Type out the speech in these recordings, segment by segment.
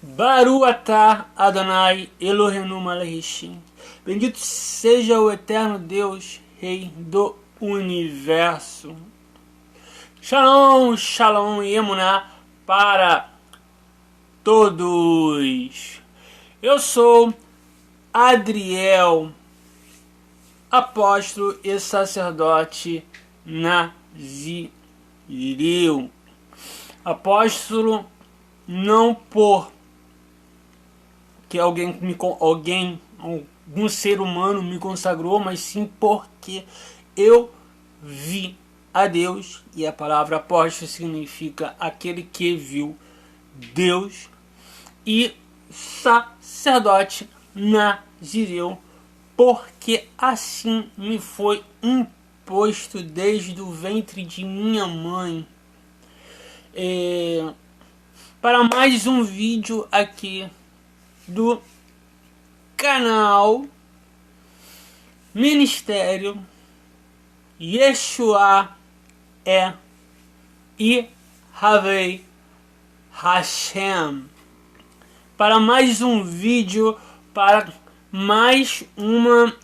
Baru atah Adonai Eloheinu melech. Bendito seja o eterno Deus, Rei do Universo. Shalom, shalom e emuná para todos. Eu sou Adriel, apóstolo e sacerdote nazireu. Apóstolo não por que algum ser humano me consagrou, mas sim porque eu vi a Deus, e a palavra apóstolo significa aquele que viu Deus, e sacerdote nazireu, porque assim me foi imposto desde o ventre de minha mãe. Para mais um vídeo aqui do canal Ministério Yeshua Yahweh Hashem. Para mais um vídeo, para mais uma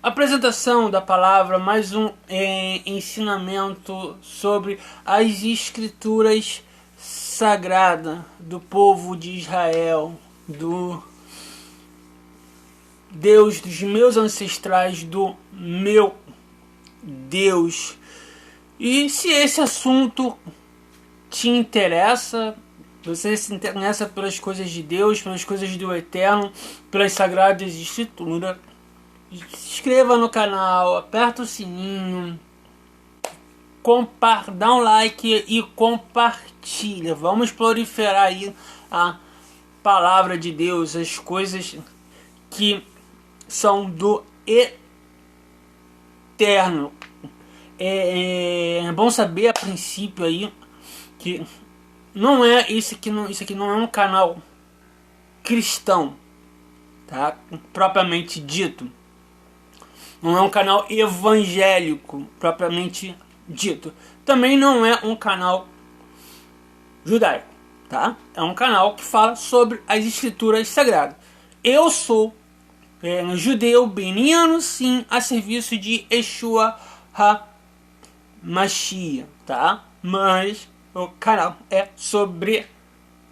apresentação da palavra, mais um ensinamento sobre as escrituras sagradas do povo de Israel, do Deus dos meus ancestrais, do meu Deus. E se esse assunto te interessa, você se interessa pelas coisas de Deus, pelas coisas do Eterno, pelas sagradas escrituras, se inscreva no canal, aperta o sininho, dá um like e compartilha. Vamos proliferar aí a palavra de Deus, as coisas que são do Eterno. É bom saber a princípio aí que não é isso aqui não é um canal cristão, tá? Propriamente dito. Não é um canal evangélico propriamente dito. Também não é um canal judaico, tá? É um canal que fala sobre as escrituras sagradas. Eu sou judeu beniano, sim, a serviço de Yeshua HaMashiach, tá? Mas o canal é sobre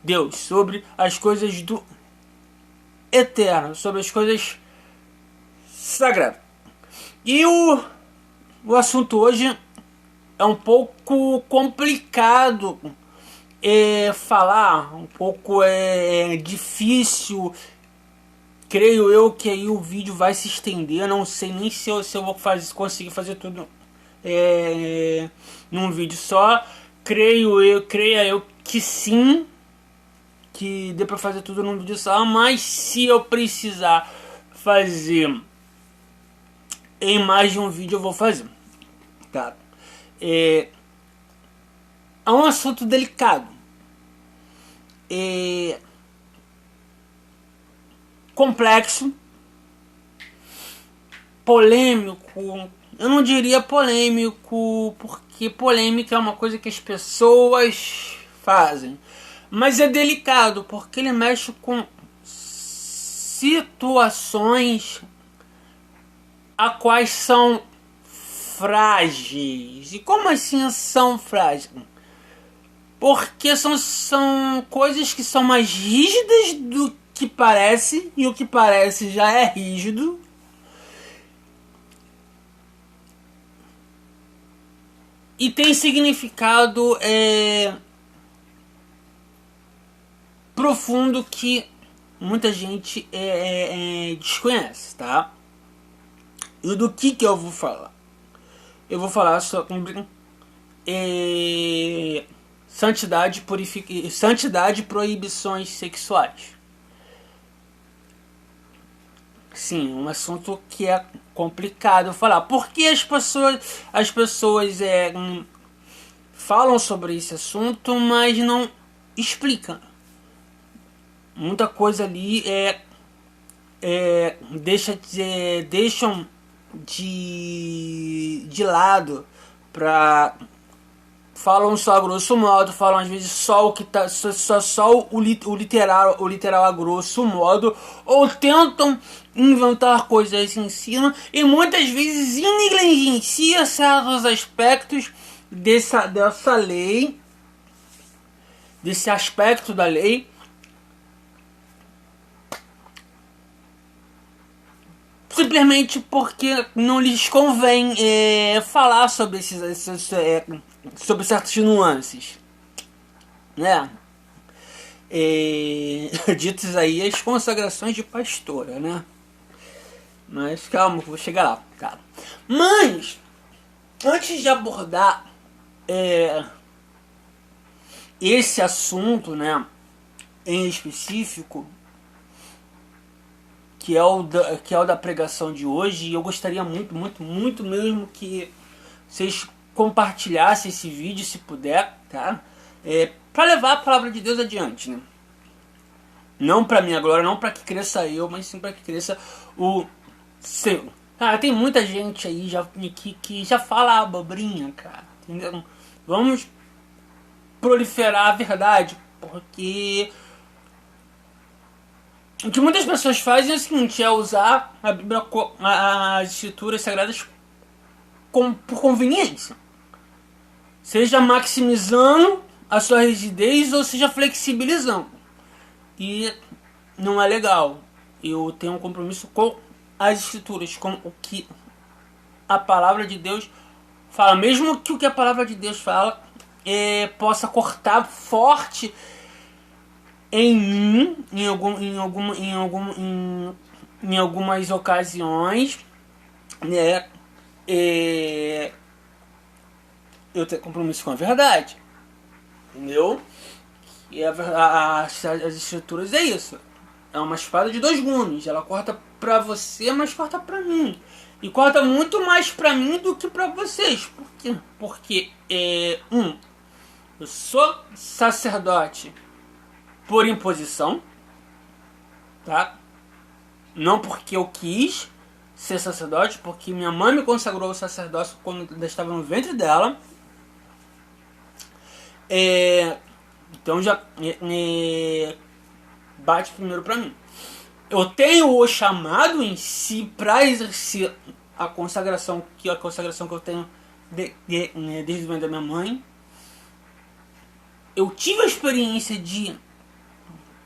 Deus, sobre as coisas do Eterno, sobre as coisas sagradas. E o assunto hoje é um pouco complicado falar, um pouco difícil. Creio eu que aí o vídeo vai se estender. Não sei nem se eu vou conseguir fazer tudo num vídeo só. Creia eu que sim, que dê pra fazer tudo num vídeo só. Mas se eu precisar fazer em mais de um vídeo, eu vou fazer, tá? É um assunto delicado, complexo, polêmico. Eu não diria polêmico, porque polêmica é uma coisa que as pessoas fazem, mas é delicado porque ele mexe com situações a quais são frágeis. E como assim são frágeis? Porque são coisas que são mais rígidas do que parece, e o que parece já é rígido. E tem significado profundo que muita gente desconhece, tá? E do que eu vou falar? Eu vou falar sobre santidade e proibições sexuais. Sim, um assunto que é complicado falar. Porque as pessoas falam sobre esse assunto, mas não explicam. Muita coisa ali deixam de lado para falam só a grosso modo, falam às vezes só o que tá, só o literal a grosso modo, ou tentam inventar coisas em cima, e muitas vezes negligencia certos aspectos dessa lei, desse aspecto da lei, simplesmente porque não lhes convém falar sobre sobre certas nuances, né? Ditas aí as consagrações de pastora, né? Mas calma, vou chegar lá, tá? Mas antes de abordar esse assunto, né, em específico, que é o da pregação de hoje, e eu gostaria muito mesmo que vocês compartilhassem esse vídeo, se puder, tá? Para levar a palavra de Deus adiante, né? Não para minha glória, não para que cresça eu, mas sim para que cresça o seu. Cara, tem muita gente aí que já fala abobrinha, cara, entendeu? Vamos proliferar a verdade, porque o que muitas pessoas fazem é o seguinte, é usar a Bíblia, as escrituras sagradas por conveniência. Seja maximizando a sua rigidez ou seja flexibilizando. E não é legal. Eu tenho um compromisso com as escrituras, com o que a palavra de Deus fala. Mesmo que o que a palavra de Deus fala possa cortar forte em mim, em algumas ocasiões, né? Eu tenho compromisso com a verdade, entendeu? E as escrituras é isso. É uma espada de dois gumes. Ela corta pra você, mas corta pra mim. E corta muito mais pra mim do que pra vocês. Por quê? Porque, eu sou sacerdote por imposição, tá? Não porque eu quis ser sacerdote, porque minha mãe me consagrou ao sacerdócio quando eu ainda estava no ventre dela. Então já bate primeiro pra mim. Eu tenho o chamado em si para exercer a consagração que eu tenho desde o ventre da minha mãe. Eu tive a experiência de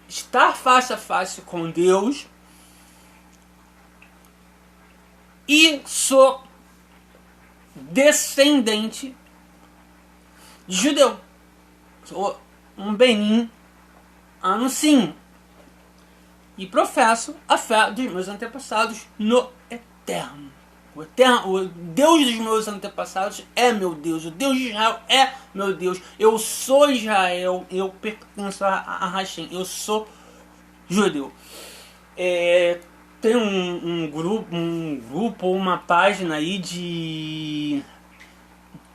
estar face a face com Deus e sou descendente de judeu. Sou um Benin Anusim e professo a fé dos meus antepassados no Eterno. O Deus dos meus antepassados é meu Deus. O Deus de Israel é meu Deus. Eu sou Israel. Eu pertenço a Hashem. Eu sou judeu. Tem um grupo, uma página aí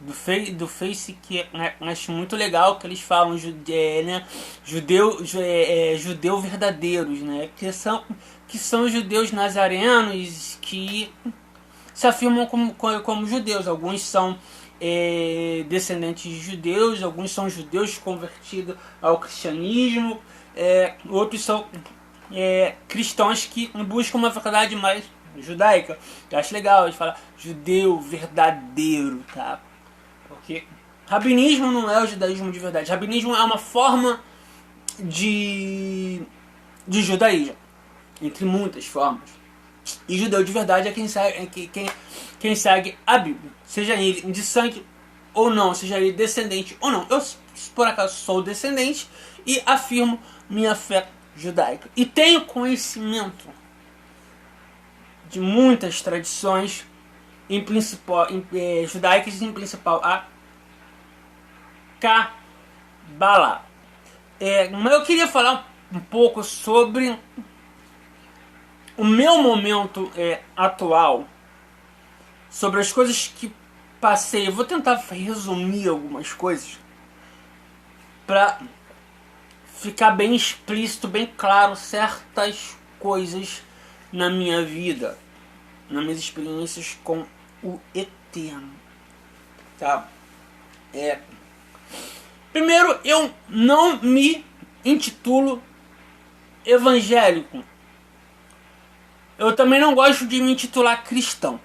do Face que acho muito legal, que eles falam judeu verdadeiros, né? Que são judeus nazarenos que se afirmam como judeus. Alguns são descendentes de judeus, alguns são judeus convertidos ao cristianismo, outros são cristãos que buscam uma verdade mais judaica. Eu acho legal, eles falam judeu verdadeiro, tá? Porque rabinismo não é o judaísmo de verdade. Rabinismo é uma forma de judaísmo, entre muitas formas. E judeu de verdade é quem segue a Bíblia. Seja ele de sangue ou não, seja ele descendente ou não. Eu, por acaso, sou descendente e afirmo minha fé judaica. E tenho conhecimento de muitas tradições judaicas, em principal a Kabbalah. Mas eu queria falar um pouco sobre o meu momento atual, sobre as coisas que passei. Eu vou tentar resumir algumas coisas para ficar bem explícito, bem claro certas coisas na minha vida, nas minhas experiências com o Eterno, tá? Primeiro, eu não me intitulo evangélico. Eu também não gosto de me intitular cristão.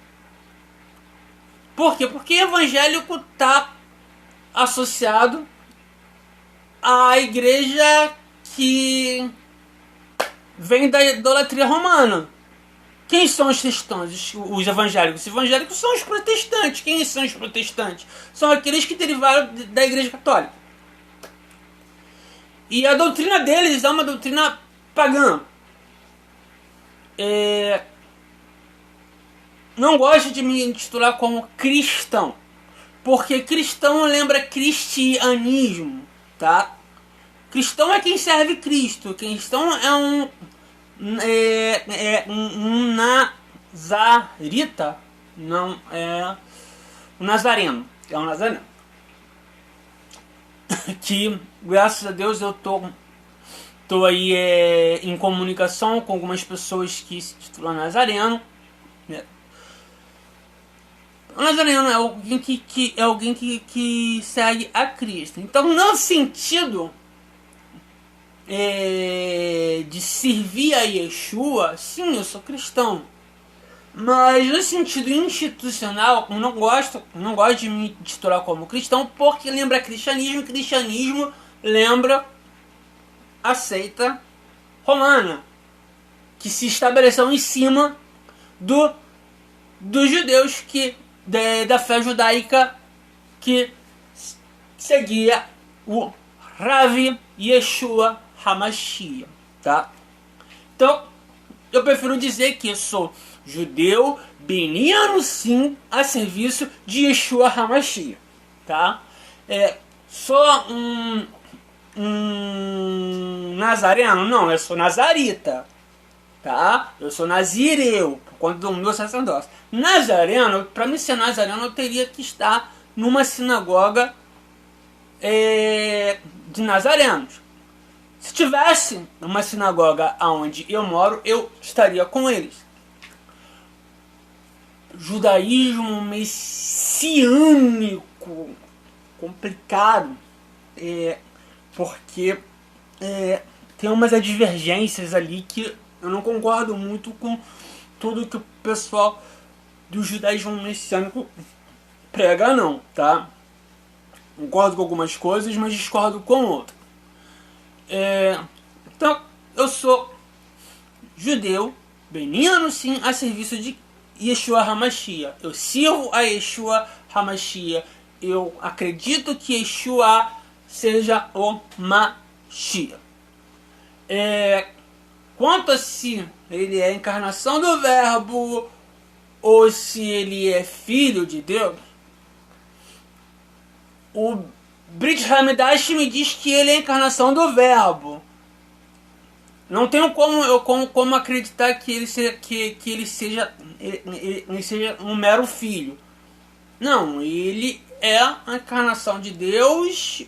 Por quê? Porque evangélico está associado à igreja que vem da idolatria romana. Quem são os cristãos? Os evangélicos? Os evangélicos são os protestantes. Quem são os protestantes? São aqueles que derivaram da igreja católica. E a doutrina deles é uma doutrina pagã. Não gosto de me intitular como cristão, porque cristão lembra cristianismo, tá? Cristão é quem serve Cristo. Cristão é um nazarita, não é um nazareno, é um nazareno. Que graças a Deus eu tô aí em comunicação com algumas pessoas que se titulam nazareno. O nazareno é alguém que segue a Cristo. Então, no sentido de servir a Yeshua, sim, eu sou cristão. Mas no sentido institucional, eu não gosto de me titular como cristão, porque lembra cristianismo, e cristianismo lembra a seita romana, que se estabeleceu em cima dos judeus da fé judaica que seguia o Rav Yeshua HaMashiach, tá? Então, eu prefiro dizer que eu sou judeu, beniano sim, a serviço de Yeshua HaMashiach, tá? Sou um nazareno? Não, eu sou nazarita, tá? Eu sou nazireu, por conta do meu sacerdócio. Nazareno, para mim ser nazareno, eu teria que estar numa sinagoga de nazarenos. Se tivesse uma sinagoga onde eu moro, eu estaria com eles. Judaísmo messiânico, complicado, porque tem umas divergências ali que eu não concordo muito com tudo que o pessoal do judaísmo messiânico prega, não, tá? Concordo com algumas coisas, mas discordo com outras. Então, eu sou judeu, beniano sim, a serviço de Yeshua HaMashiach. Eu sirvo a Yeshua HaMashiach. Eu acredito que Yeshua seja o Mashiach. Quanto a se ele é a encarnação do Verbo ou se ele é filho de Deus, o Brit Hamidash me diz que ele é a encarnação do Verbo. Não tenho como acreditar que ele seja um mero filho. Não, ele é a encarnação de Deus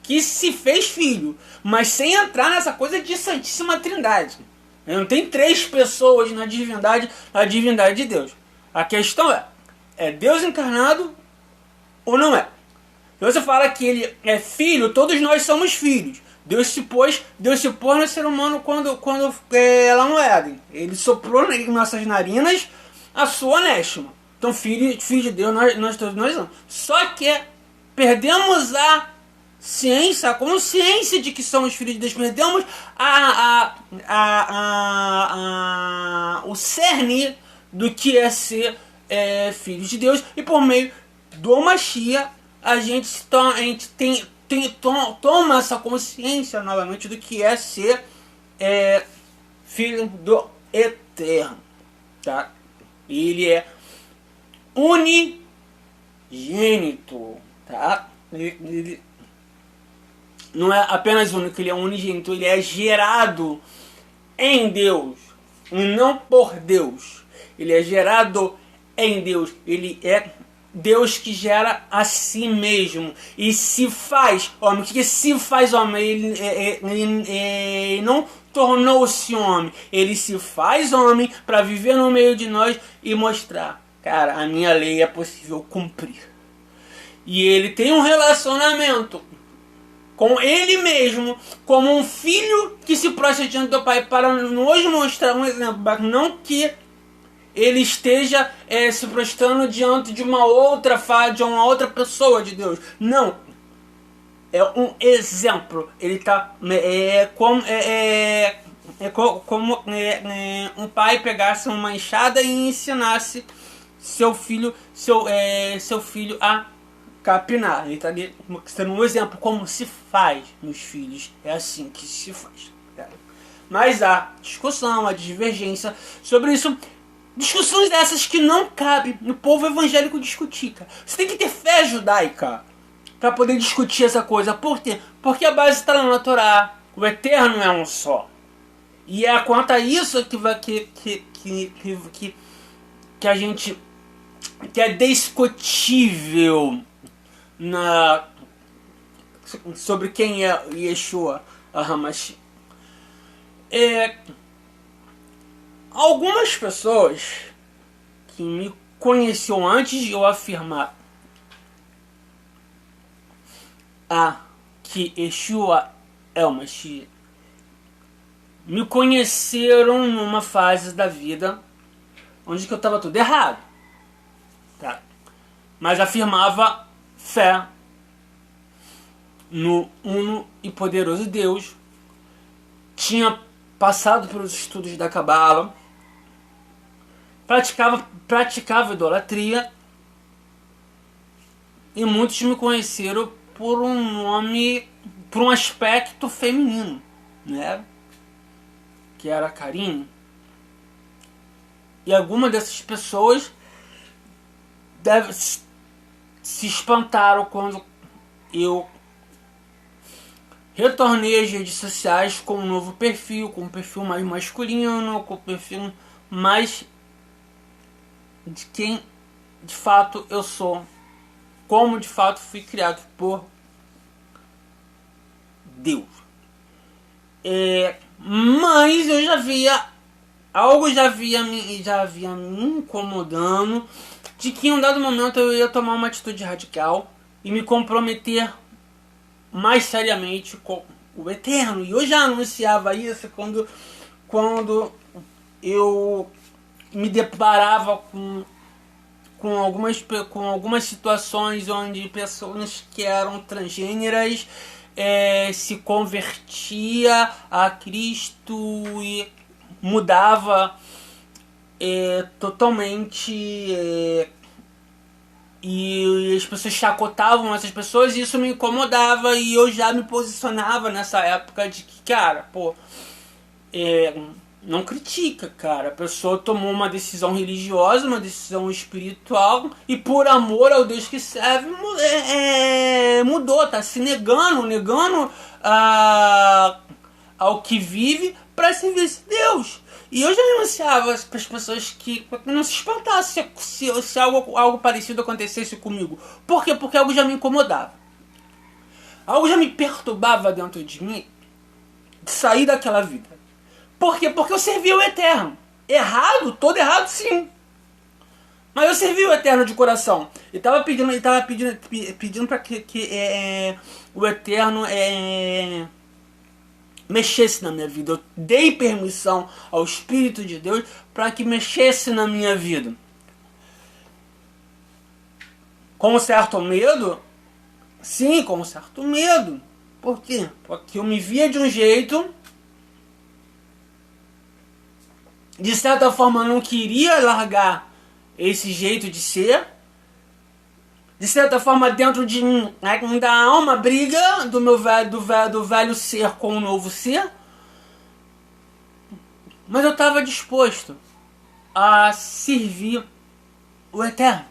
que se fez filho, mas sem entrar nessa coisa de Santíssima Trindade. Não tem três pessoas na divindade de Deus. A questão é Deus encarnado ou não é? Se você fala que ele é filho, todos nós somos filhos. Deus se pôs no ser humano quando lá no Éden. Ele soprou em nossas narinas a sua onéstima. Então, filho de Deus, nós todos nós somos. Só que perdemos a ciência, a consciência de que somos filhos de Deus. Perdemos o cerne do que é ser filho de Deus. E por meio do Mashiach, a gente toma essa consciência novamente do que é ser filho do Eterno, tá? Ele é unigênito, tá? Ele não é apenas único, ele é unigênito, ele é gerado em Deus, e não por Deus. Ele é gerado em Deus, ele é Deus que gera a si mesmo e se faz homem. O que se faz homem? Ele não tornou-se homem, ele se faz homem para viver no meio de nós e mostrar: cara, a minha lei é possível cumprir. e ele tem um relacionamento com ele mesmo, como um filho que se prostra diante do pai, para nos mostrar um exemplo, mas não que ele esteja se prostrando diante de uma outra de uma outra pessoa de Deus. Não. É um exemplo. Ele está como um pai pegasse uma enxada e ensinasse seu filho a capinar. Ele está sendo um exemplo como se faz nos filhos. É assim que se faz. Mas há discussão, há divergência sobre isso. Discussões dessas que não cabe no povo evangélico discutir, cara. Você tem que ter fé judaica para poder discutir essa coisa. Por quê? Porque a base está na Torá. O eterno é um só. E é quanto a isso que a gente, que é discutível sobre quem é Yeshua HaMashiach. Algumas pessoas que me conheciam antes de eu afirmar que Yeshua é o Mashiach, me conheceram numa fase da vida onde que eu estava tudo errado, tá? Mas afirmava fé no uno e poderoso Deus, tinha passado pelos estudos da Cabala, praticava idolatria, e muitos me conheceram por um nome, por um aspecto feminino, né? Que era Karine. E algumas dessas pessoas se espantaram quando eu retornei às redes sociais com um novo perfil, com um perfil mais masculino, com um perfil mais de quem de fato eu sou, como de fato fui criado por Deus. Mas eu já via algo, já havia me incomodando, de que em um dado momento eu ia tomar uma atitude radical e me comprometer mais seriamente com o Eterno. E eu já anunciava isso quando eu me deparava com algumas situações onde pessoas que eram transgêneras se convertia a Cristo e mudava totalmente, e as pessoas chacotavam essas pessoas, e isso me incomodava, e eu já me posicionava nessa época de que, cara, não critica, cara. A pessoa tomou uma decisão religiosa, uma decisão espiritual, e por amor ao Deus que serve, mudou, tá se negando ao que vive para servir esse Deus. E eu já anunciava para as pessoas que não se espantassem se algo parecido acontecesse comigo. Por quê? Porque algo já me incomodava. Algo já me perturbava dentro de mim de sair daquela vida. Por quê? Porque eu servia o Eterno. Errado? Todo errado, sim. Mas eu servia o Eterno de coração. E estava pedindo para que o Eterno mexesse na minha vida. Eu dei permissão ao Espírito de Deus para que mexesse na minha vida. Com um certo medo? Sim, com um certo medo. Por quê? Porque eu me via de um jeito, de certa forma eu não queria largar esse jeito de ser. De certa forma, dentro de mim ainda há uma briga do velho ser com o novo ser. Mas eu estava disposto a servir o Eterno.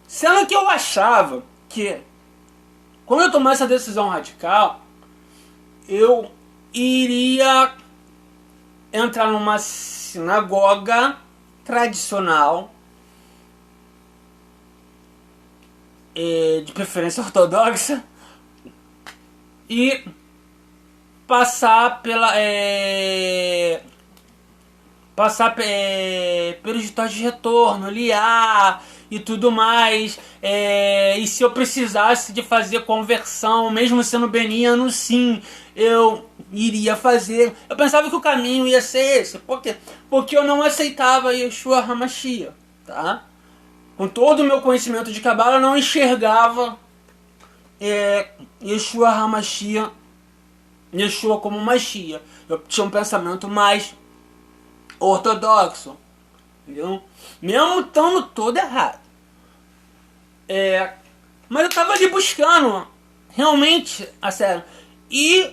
Sendo que eu achava que, quando eu tomasse essa decisão radical, eu iria entrar numa sinagoga tradicional, de preferência ortodoxa, e passar passar pelos rituais de retorno, liar e tudo mais. E se eu precisasse de fazer conversão, mesmo sendo beniano, sim, eu iria fazer. Eu pensava que o caminho ia ser esse. Por quê? Porque eu não aceitava Yeshua HaMashiach, tá? Com todo o meu conhecimento de Cabala, eu não enxergava Yeshua HaMashiach, Yeshua como Mashiach. Eu tinha um pensamento mais ortodoxo, entendeu? Mesmo estando todo errado. Mas eu tava ali buscando, realmente, a sério. E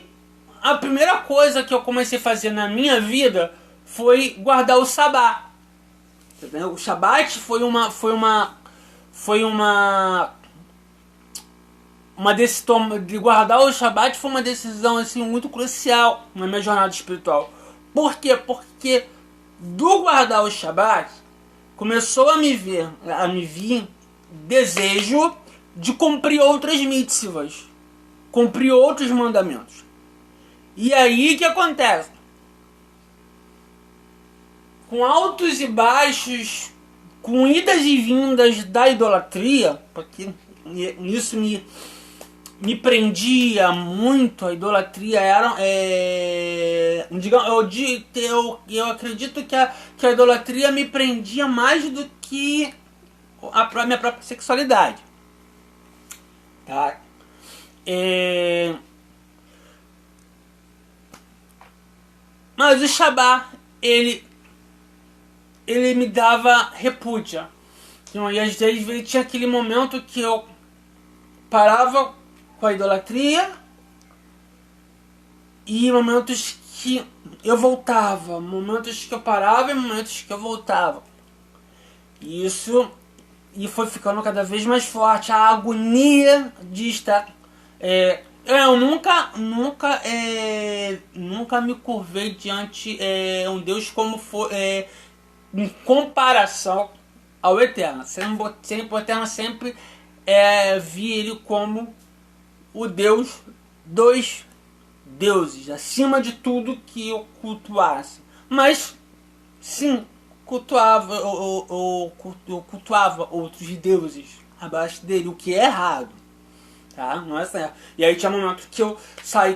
a primeira coisa que eu comecei a fazer na minha vida foi guardar o sabá. Entendeu? O Shabat foi uma decisão de guardar o Shabat, foi uma decisão assim muito crucial na minha jornada espiritual. Por quê? Porque do guardar o Shabat começou a me vir desejo de cumprir outras mitzvahs, cumprir outros mandamentos. E aí o que acontece? Com altos e baixos, com idas e vindas da idolatria, porque isso me prendia muito. A idolatria era eu acredito que a idolatria me prendia mais do que a minha própria sexualidade, tá? Mas o Shabbat, ele me dava repúdia. Então, e às vezes tinha aquele momento que eu parava com a idolatria e momentos que eu voltava, momentos que eu parava e momentos que eu voltava. E foi ficando cada vez mais forte a agonia de estar. Eu nunca me curvei diante um Deus como foi, em comparação ao Eterno. Sempre o Eterno sempre vi ele como o Deus dos deuses, acima de tudo que eu cultuasse. Mas sim, eu cultuava outros deuses abaixo dele, o que é errado, tá? Não é certo. E aí tinha momentos que eu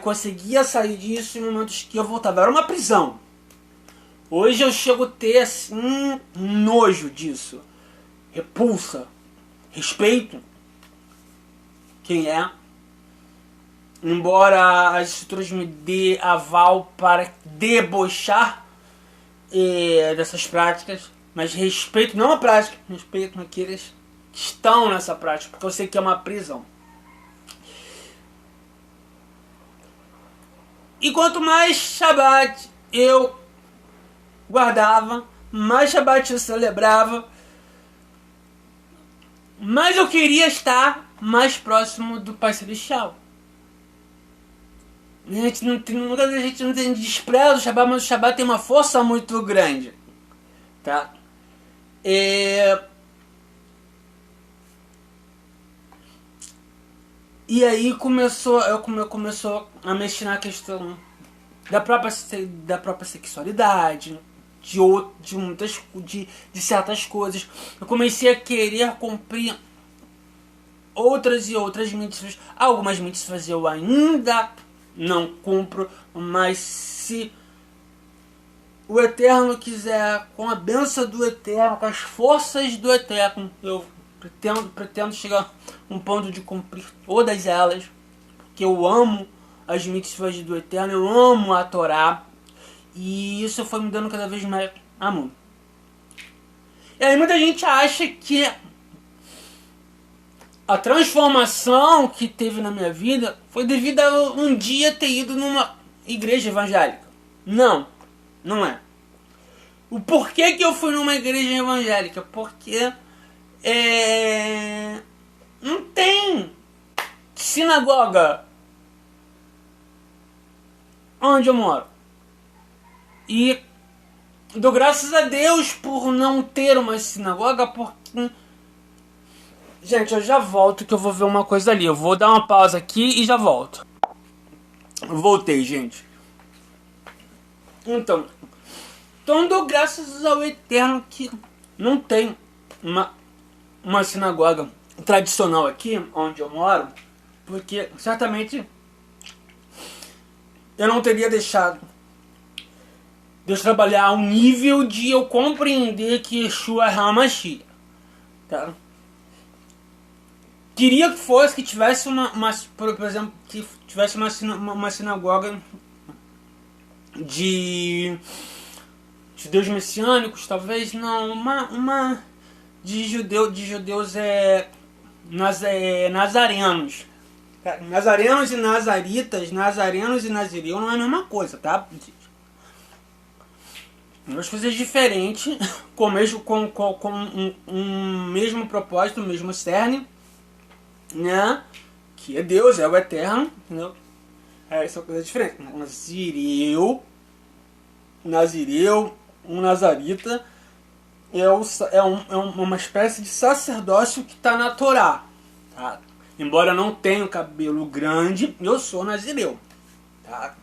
conseguia sair disso, e momentos que eu voltava. Era uma prisão. Hoje eu chego a ter assim nojo disso, repulsa, respeito quem é, embora as estruturas me dê aval para debochar dessas práticas, mas respeito não a prática, respeito aqueles que estão nessa prática, porque eu sei que é uma prisão. E quanto mais Shabbat eu guardava, mais Shabbat eu celebrava, mais eu queria estar mais próximo do Pai Celestial. A gente não tem despreza do Shabbat, mas o Shabbat tem uma força muito grande, tá? E aí começou a mexer na questão da própria sexualidade, de certas coisas. Eu comecei a querer cumprir outras e outras mitzvahs. Algumas mitzvahs eu ainda não cumpro, mas se o Eterno quiser, com a bênção do Eterno, com as forças do Eterno, eu pretendo chegar a um ponto de cumprir todas elas, porque eu amo as mitzvahs do Eterno, eu amo a Torá, e isso foi me dando cada vez mais amor. E aí muita gente acha que a transformação que teve na minha vida foi devido a um dia ter ido numa igreja evangélica. Não, não é. O porquê que eu fui numa igreja evangélica? Porque não tem sinagoga onde eu moro. E dou graças a Deus por não ter uma sinagoga, porque... Gente, eu já volto que eu vou ver uma coisa ali. Eu vou dar uma pausa aqui e já volto. Voltei, gente. Então, Então dou graças ao Eterno que não tem uma sinagoga tradicional aqui onde eu moro, porque certamente eu não teria deixado Deus trabalhar ao nível de eu compreender que Yeshua é HaMashiach, tá? Queria que fosse, que tivesse por exemplo, que tivesse uma sinagoga de judeus messiânicos, talvez, não, uma de judeus nazarenos. Nazarenos e nazaritas, nazarenos e nazireu não é a mesma coisa, tá? Duas coisas diferentes, com um mesmo propósito, o mesmo cerne, né? Que é Deus, é o Eterno, entendeu? Essa é uma coisa diferente. Nazireu, um nazarita uma espécie de sacerdócio que está na Torá, tá? Embora eu não tenha cabelo grande, eu sou nazireu, tá?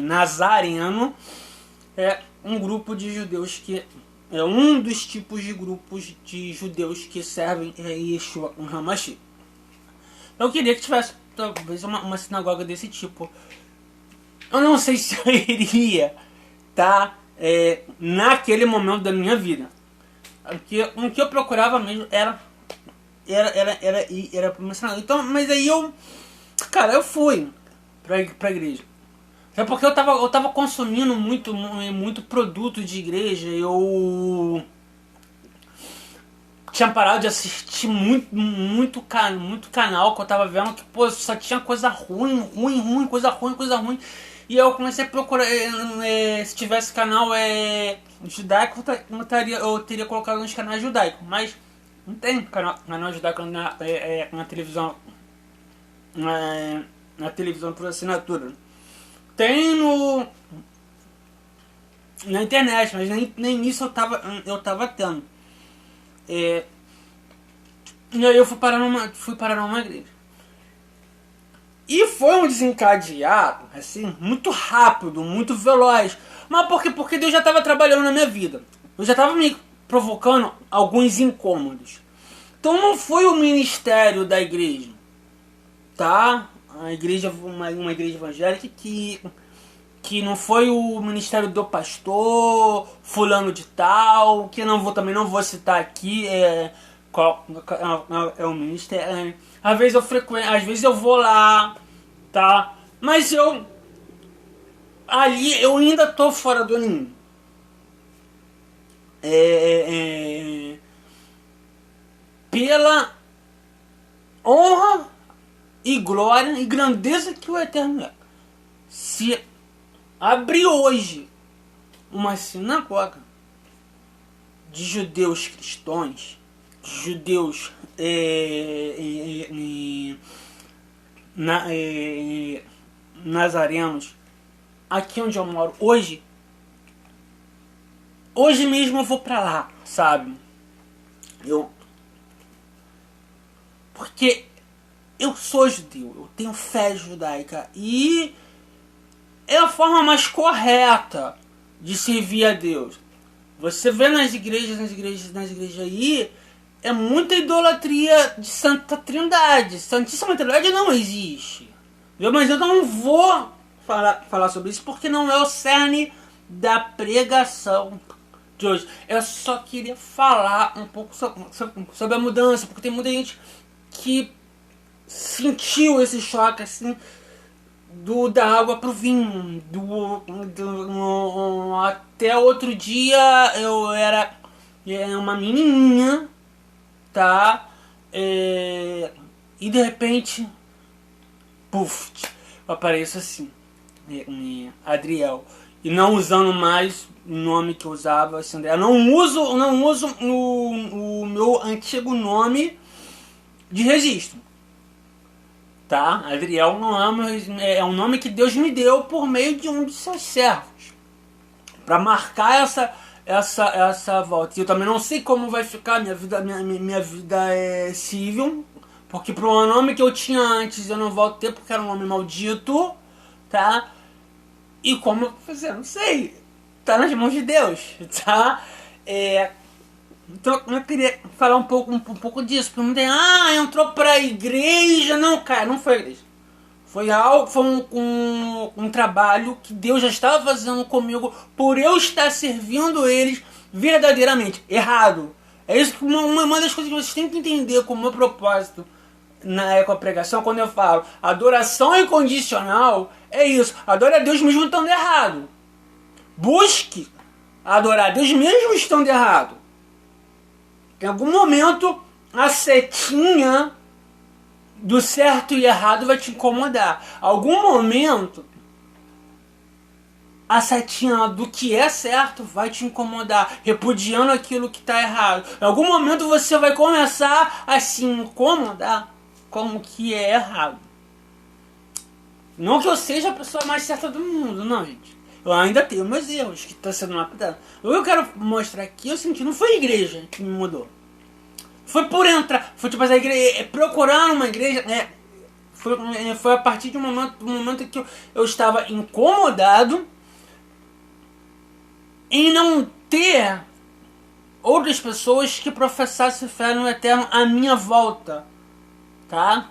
Nazareno é um grupo de judeus que é um dos tipos de grupos de judeus que servem Yeshua HaMashiach. Eu queria que tivesse talvez uma sinagoga desse tipo. Eu não sei se eu iria, tá? Naquele momento da minha vida. O que eu procurava mesmo era pra uma sinagoga. Então, mas aí eu fui pra igreja. É porque eu tava consumindo muito produto de igreja. Eu tinha parado de assistir muito canal que eu tava vendo que, pô, só tinha coisa ruim. E eu comecei a procurar, se tivesse canal judaico, eu teria colocado nos canais judaicos. Mas não tem canal judaico na televisão. Na televisão por assinatura. Tem na internet, mas nem isso eu tava tendo. E aí eu fui parar numa igreja. E foi um desencadeado, assim, muito rápido, muito veloz. Mas por quê? Porque Deus já estava trabalhando na minha vida. Eu já estava me provocando alguns incômodos. Então não foi o ministério da igreja, tá? A igreja, uma igreja evangélica que não foi o ministério do pastor fulano de tal, que também não vou citar aqui qual é o ministério. Às vezes eu vou lá, tá? Mas eu ainda tô fora do ninho. Pela honra e glória e grandeza que o Eterno é. Se abrir hoje uma sinagoga de judeus cristãos, judeus nazarenos, aqui onde eu moro hoje mesmo eu vou pra lá, sabe? Porque eu sou judeu, eu tenho fé judaica e é a forma mais correta de servir a Deus. Você vê nas igrejas aí, é muita idolatria de Santa Trindade. Santíssima Trindade não existe. Mas eu não vou falar sobre isso porque não é o cerne da pregação de hoje. Eu só queria falar um pouco sobre a mudança, porque tem muita gente que sentiu esse choque assim da água pro vinho. Até outro dia eu era uma menininha, tá? E de repente, puf, eu apareço assim, Adriel. E não usando mais o nome que eu usava, assim, eu não uso o meu antigo nome de registro. Tá? Adriel não é um nome que Deus me deu por meio de um de seus servos, para marcar essa volta. Eu também não sei como vai ficar minha vida civil, porque pro nome que eu tinha antes eu não volto a ter porque era um nome maldito, tá? E como eu fazer? Não sei. Tá nas mãos de Deus, tá? Então eu queria falar um pouco disso. Porque muita gente, entrou pra igreja. Não, cara, não foi a igreja. Foi um trabalho que Deus já estava fazendo comigo por eu estar servindo eles verdadeiramente. Errado. É isso que uma das coisas que vocês têm que entender como meu propósito com a pregação, quando eu falo adoração incondicional, é isso. Adore a Deus mesmo estando errado. Busque adorar a Deus mesmo estando errado. Em algum momento, a setinha do certo e errado vai te incomodar. Algum momento, a setinha do que é certo vai te incomodar, repudiando aquilo que está errado. Em algum momento você vai começar a se incomodar com o que é errado. Não que eu seja a pessoa mais certa do mundo, não, gente. Eu ainda tenho meus erros que estão sendo lapidados. O que eu quero mostrar aqui é o seguinte: não foi a igreja que me mudou. Foi por entrar, foi tipo a igreja, procurar uma igreja, foi a partir de um momento que eu estava incomodado em não ter outras pessoas que professassem fé no eterno à minha volta, tá?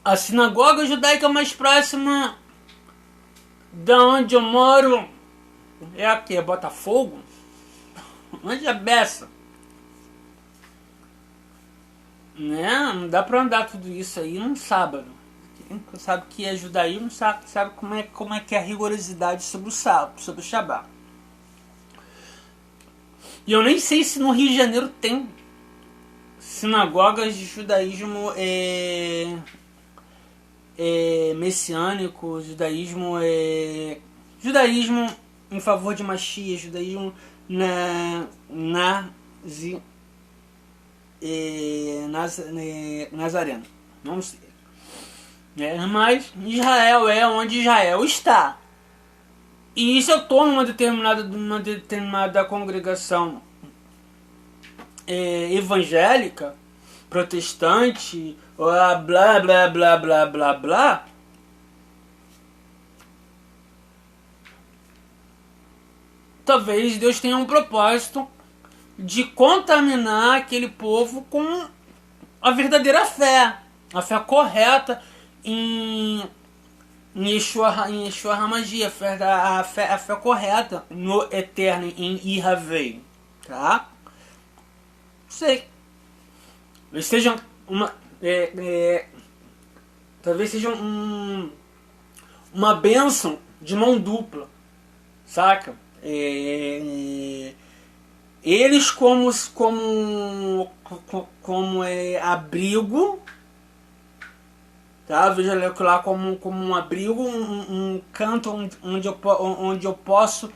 A sinagoga judaica mais próxima da onde eu moro é aqui, é Botafogo? Onde é Bessa? Né? Não dá pra andar tudo isso aí num sábado. Quem sabe que é judaísmo sabe como é que é a rigorosidade sobre o sábado, sobre o Shabbat. E eu nem sei se no Rio de Janeiro tem sinagogas de judaísmo messiânico, judaísmo em favor de Mashiach, judaísmo nazareno. Não sei. Mas Israel é onde Israel está. E se eu estou numa determinada congregação evangélica, protestante, blá blá blá blá blá blá blá, talvez Deus tenha um propósito de contaminar aquele povo com a verdadeira fé, a fé correta em Yeshua HaMashiach, a fé correta no eterno, em Yahvé, tá? Sei. Talvez seja uma bênção de mão dupla, saca? Eles como abrigo, tá? Veja lá como um abrigo, um canto onde eu posso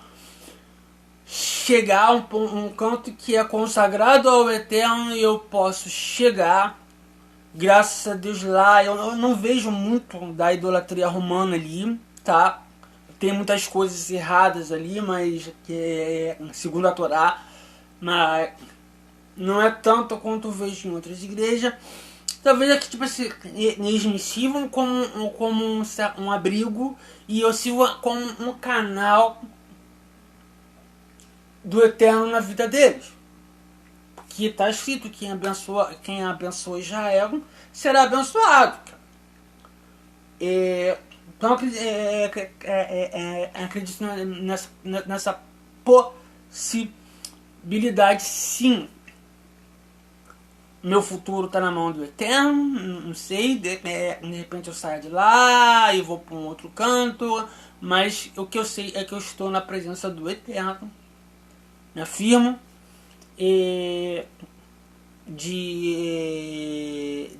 chegar, um canto que é consagrado ao Eterno, e eu posso chegar, graças a Deus lá. Eu não vejo muito da idolatria romana ali, tá? Tem muitas coisas erradas ali, mas segundo a Torá, mas não é tanto quanto eu vejo em outras igrejas. Talvez aqui, tipo assim, eles me sirvam como um abrigo, e eu sirvo como um canal do Eterno na vida deles. Porque está escrito: quem abençoa Israel será abençoado. Então acredito nessa possibilidade, sim. Meu futuro está na mão do Eterno, não sei, de repente eu saio de lá e vou para um outro canto, mas o que eu sei é que eu estou na presença do Eterno, me afirmo,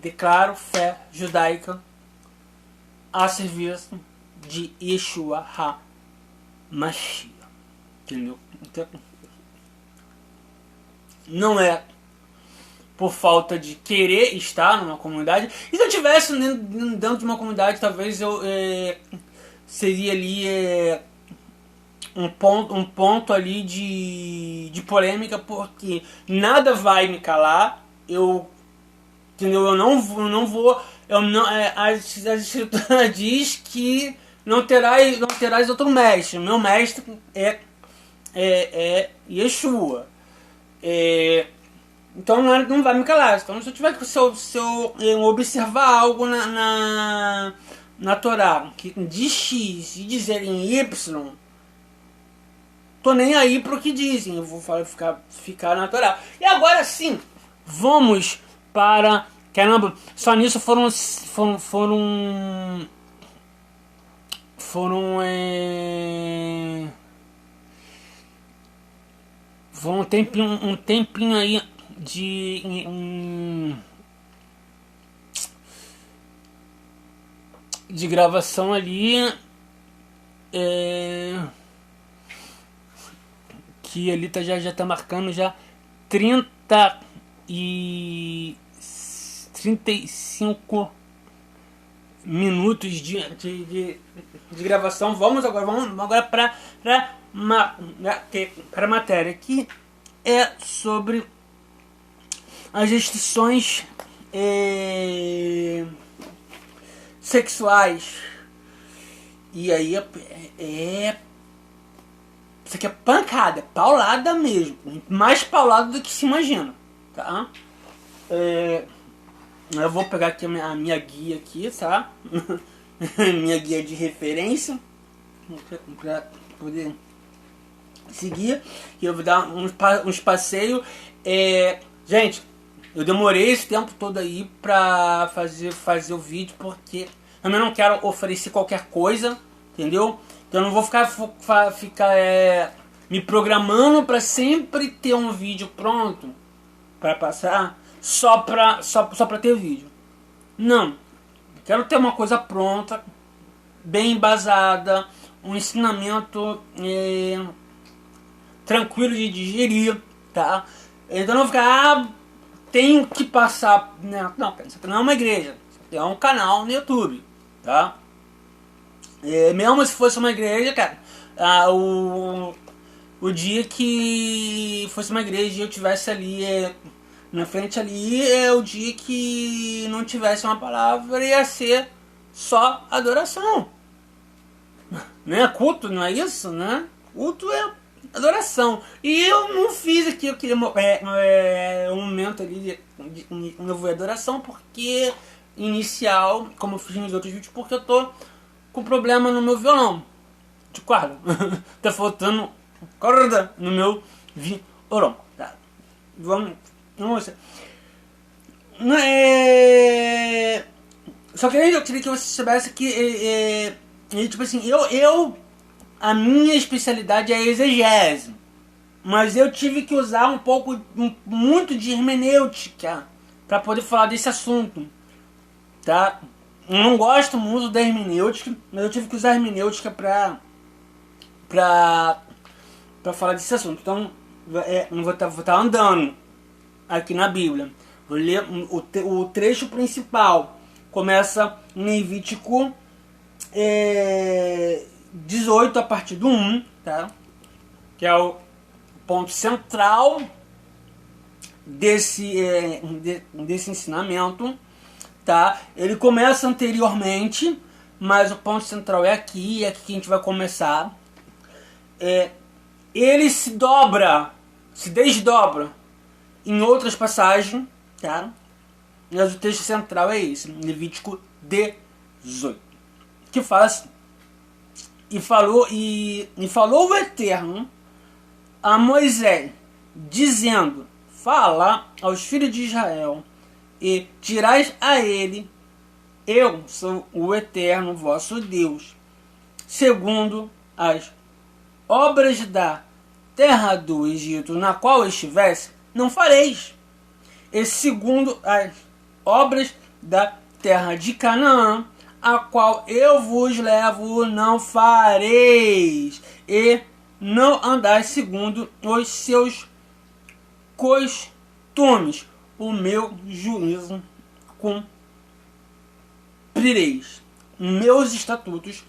declaro fé judaica a serviço de Yeshua HaMashiach, entendeu? Então, não é por falta de querer estar numa comunidade. E se eu estivesse dentro de uma comunidade, talvez eu seria ali um ponto ali de polêmica, porque nada vai me calar. Entendeu? Eu não vou eu não, as escrituras diz que não terás outro mestre. Meu mestre é Yeshua. Então não vai me calar. Então se eu tiver que se eu observar algo na Torá que diz X e dizer em Y, tô nem aí pro que dizem. Eu vou ficar na Torá. E agora sim, vamos para... Caramba, só nisso foram um tempinho aí de gravação ali, que ali já tá marcando já 35 minutos de gravação. Vamos agora para a matéria, que é sobre as restrições sexuais. E aí isso aqui é pancada, paulada mesmo, mais paulada do que se imagina, tá? Eu vou pegar aqui a minha guia aqui, tá? Minha guia de referência para poder seguir. E eu vou dar uns passeios. Gente, eu demorei esse tempo todo aí pra fazer o vídeo, porque também não quero oferecer qualquer coisa, entendeu? Então eu não vou ficar me programando pra sempre ter um vídeo pronto pra passar só pra ter vídeo. Não, quero ter uma coisa pronta, bem embasada, um ensinamento tranquilo de digerir, tá? Então não ficar, tenho que passar, né? Não, isso aqui não é uma igreja, isso aqui é um canal no YouTube, tá? Mesmo se fosse uma igreja, cara, o dia que fosse uma igreja e eu tivesse ali na frente ali, é o dia que não tivesse uma palavra, ia ser só adoração. Né? Culto, não é isso, né? Culto é adoração. E eu não fiz aqui, eu queria um momento ali de louvor e adoração, porque inicial, como eu fiz nos outros vídeos, porque eu tô com problema no meu violão de corda. Tá faltando corda no meu violão, tá? Vamos só que eu queria que você soubesse que tipo assim, a minha especialidade é exegese, mas eu tive que usar muito de hermenêutica para poder falar desse assunto, tá? Eu não gosto muito da hermenêutica, mas eu tive que usar a hermenêutica pra falar desse assunto. Então eu vou estar andando aqui na Bíblia. Vou ler o trecho principal. Começa em Levítico 18 a partir do 1, tá? Que é o ponto central desse ensinamento, tá? Ele começa anteriormente, mas o ponto central é aqui que a gente vai começar. Ele se desdobra em outras passagens, tá? Mas o texto central é esse, Levítico 18, que fala assim: e falou o Eterno a Moisés, dizendo: fala aos filhos de Israel e dirás a ele: eu sou o Eterno vosso Deus, segundo as obras da terra do Egito, na qual estivesse, não fareis, e segundo as obras da terra de Canaã, a qual eu vos levo, não fareis, e não andais segundo os seus costumes, o meu juízo cumprireis, meus estatutos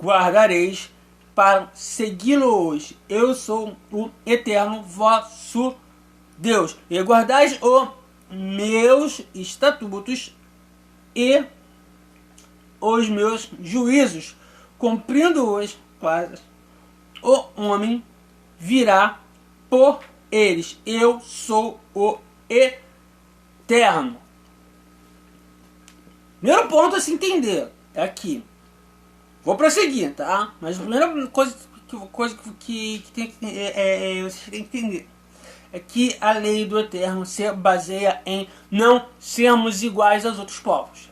guardareis para segui-los. Eu sou o Eterno vosso Deus, e guardais os meus estatutos e os meus juízos, cumprindo-os quais o homem virá por eles. Eu sou o Eterno. Primeiro ponto a se entender é aqui. Vou prosseguir, tá? Mas a primeira coisa que tem que vocês têm que entender é que a lei do Eterno se baseia em não sermos iguais aos outros povos.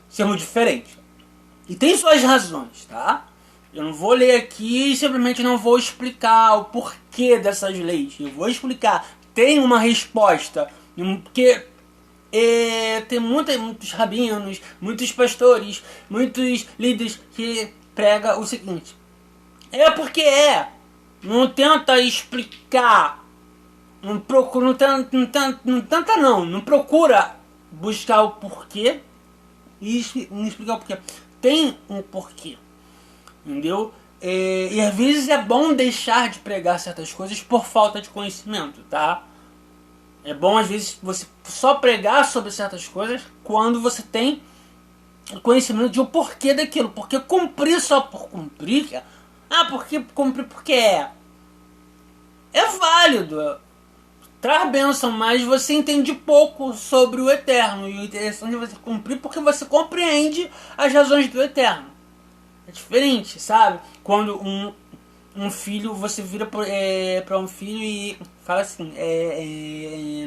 Sermos diferentes. E tem suas razões, tá? Eu não vou ler aqui e simplesmente não vou explicar o porquê dessas leis. Eu vou explicar. Tem uma resposta. Porque tem muitos rabinos, muitos pastores, muitos líderes que pregam o seguinte. É porque é. Não tenta explicar. Não procura buscar o porquê e explicar o porquê. Tem um porquê. Entendeu? E às vezes é bom deixar de pregar certas coisas por falta de conhecimento, tá? É bom às vezes você só pregar sobre certas coisas quando você tem conhecimento de o porquê daquilo. Porque cumprir só por cumprir, porque cumprir porque é válido, traz bênção, mas você entende pouco sobre o Eterno. E o interessante é você cumprir porque você compreende as razões do Eterno. É diferente, sabe? Quando um filho, você vira para um filho e fala assim,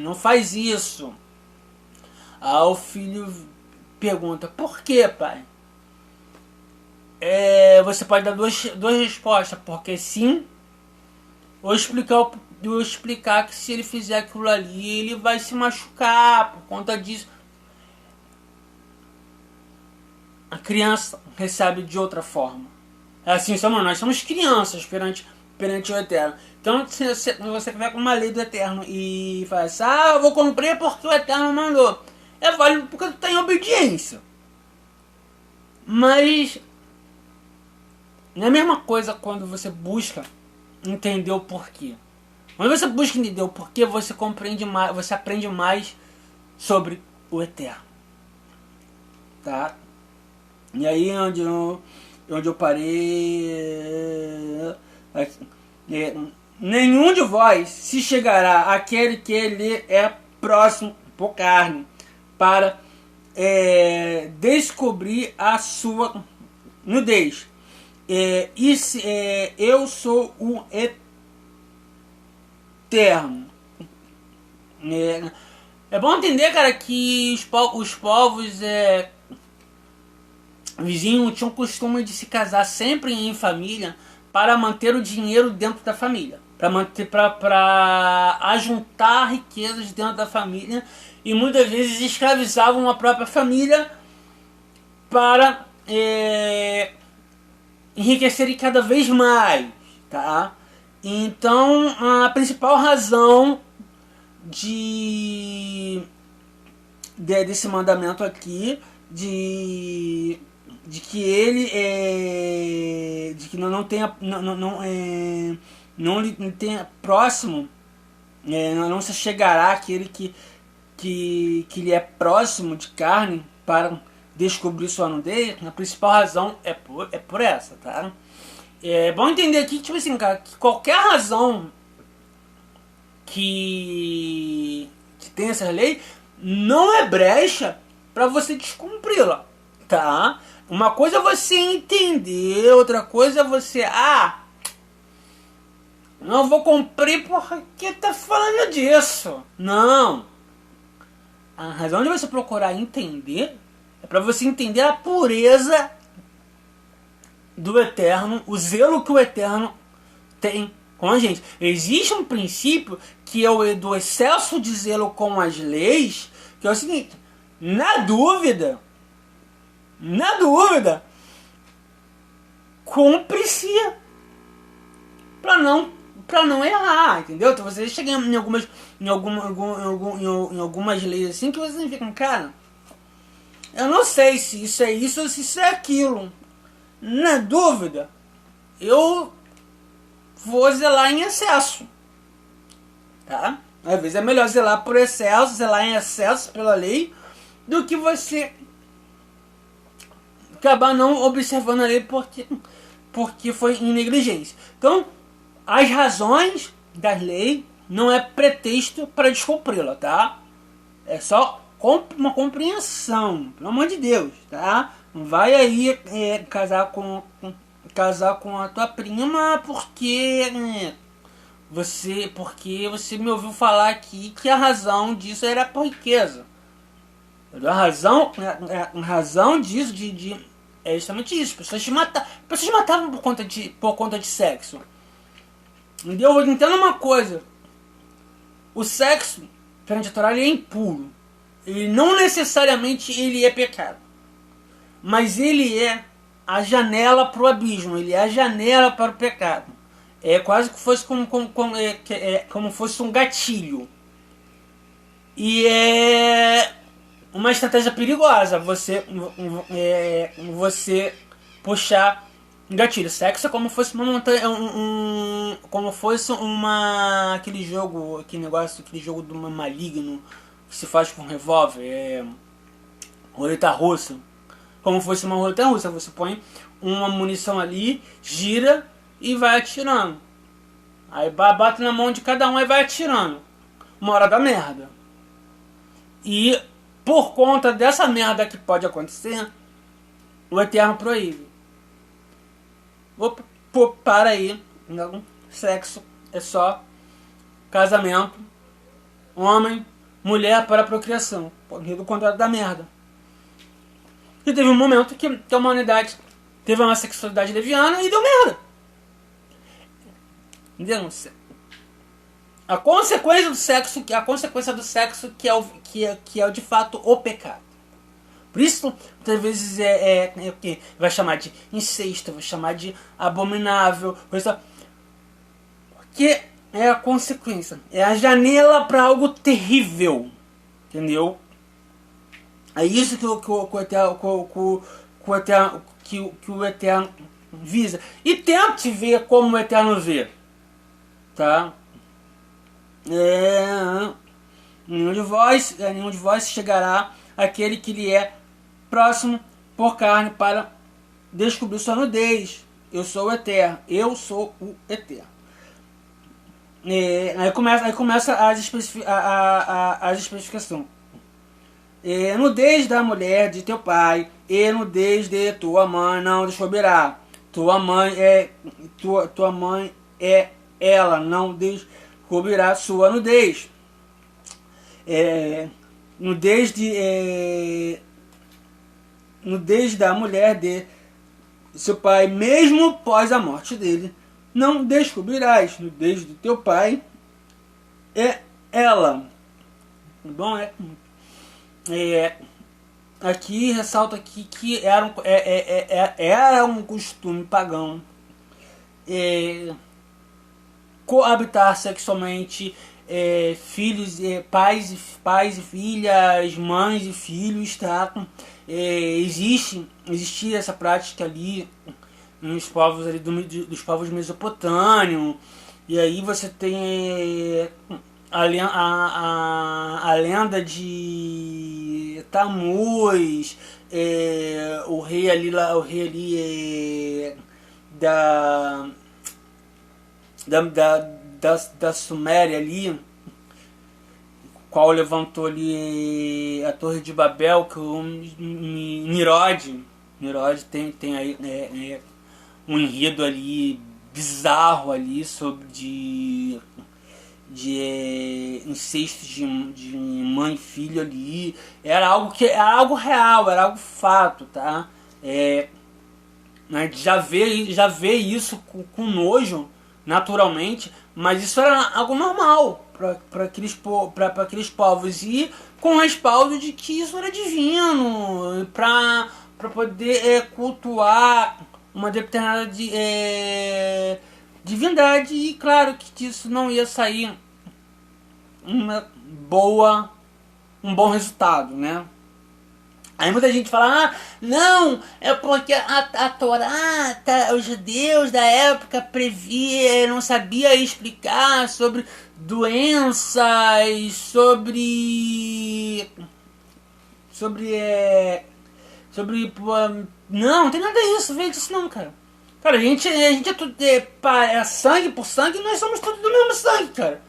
não faz isso. O filho pergunta, por que, pai? Você pode dar duas respostas, porque sim, ou explicar que se ele fizer aquilo ali, ele vai se machucar por conta disso. A criança recebe de outra forma. Assim nós somos crianças perante o Eterno. Então, se você vai com uma lei do Eterno e fala assim, eu vou cumprir porque o Eterno mandou. É válido porque tu está em obediência. Mas não é a mesma coisa quando você busca entender o porquê. Quando você busca entender o porquê, você compreende mais, você aprende mais sobre o Eterno. Tá? E aí onde eu parei, nenhum de vós se chegará àquele que ele é próximo por carne, para descobrir a sua nudez. Eu sou o Eterno. É bom entender, cara, que os povos vizinhos tinham o costume de se casar sempre em família para manter o dinheiro dentro da família, para ajuntar riquezas dentro da família, e muitas vezes escravizavam a própria família para enriquecerem cada vez mais, tá? Então a principal razão desse mandamento aqui de que ele de que não tenha próximo, não se chegará àquele que lhe é próximo de carne para descobrir sua nudez. A principal razão é por essa, tá? É bom entender aqui, tipo assim, cara, que qualquer razão que tem essa lei não é brecha para você descumpri-la, tá? Uma coisa é você entender, outra coisa é você, não vou cumprir porque tá falando disso. Não. A razão de você procurar entender é para você entender a pureza do Eterno, o zelo que o Eterno tem com a gente. Existe um princípio que é o do excesso de zelo com as leis, que é o seguinte: na dúvida, cumpre-se para não errar, entendeu? Então você chega em algumas leis assim que você fica, cara, eu não sei se isso é isso ou se isso é aquilo. Na dúvida, eu vou zelar em excesso, tá? Às vezes é melhor zelar por excesso, zelar em excesso pela lei, do que você acabar não observando a lei porque foi em negligência. Então, as razões da lei não é pretexto para descumpri-la, tá? É só uma compreensão, pelo amor de Deus, tá? Não vai aí casar com a tua prima porque você me ouviu falar aqui que a razão disso era por riqueza. A razão disso é justamente isso. Pessoas matavam por conta de sexo. Entendeu? Entenda uma coisa. O sexo, perante a Torá, ele é impuro. Ele não necessariamente ele é pecado. Mas ele é a janela para o abismo. Ele é a janela para o pecado. É quase que fosse como fosse um gatilho. E é uma estratégia perigosa você puxar um gatilho. Sexo é como fosse uma montanha, como fosse aquele jogo do maligno que se faz com revólver, roleta russa. Como fosse uma roleta russa, você põe uma munição ali, gira e vai atirando. Aí bate na mão de cada um e vai atirando. Uma hora da merda. E por conta dessa merda que pode acontecer, o Eterno proíbe. Para aí. Não. Sexo é só casamento, homem, mulher para procriação. Do contrário da merda. E teve um momento que a humanidade teve uma sexualidade leviana e deu merda. Entendeu? A consequência do sexo que é de fato o pecado. Por isso, muitas vezes vai chamar de incesto, vai chamar de abominável, porque é a consequência, é a janela para algo terrível, entendeu? É isso que o Eterno visa. E tente ver como o Eterno vê, tá? Nenhum de vós chegará àquele que lhe é próximo por carne para descobrir sua nudez. Eu sou o Eterno. Eu sou o Eterno. Aí começa as especificações. Nudez da mulher de teu pai e nudez de tua mãe não descobrirá. Tua mãe é ela, não descobrirá sua nudez. Nudez da mulher de seu pai, mesmo após a morte dele, não descobrirás. Nudez do teu pai é ela. Bom, aqui ressalta aqui que era um costume pagão coabitar sexualmente filhos, pais e filhas, mães e filhos, tá? Existia essa prática ali nos povos ali dos povos mesopotâmios, e aí você tem a lenda de Tammuz, o rei ali da Suméria ali, qual levantou ali a Torre de Babel, que o Nimrod tem aí um enredo ali bizarro ali sobre de incesto de mãe e filho ali. Era algo real, era algo fato, tá? Já vê isso com nojo, naturalmente, mas isso era algo normal para aqueles povos, e com respaldo de que isso era divino, para poder cultuar uma determinada divindade, e claro que disso não ia sair um bom resultado, né? Aí muita gente fala, não, é porque a Torá, os judeus da época não sabia explicar sobre doenças, sobre Não tem nada disso, veio disso não, cara. Cara, a gente é tudo é sangue por sangue, nós somos todos do mesmo sangue, cara.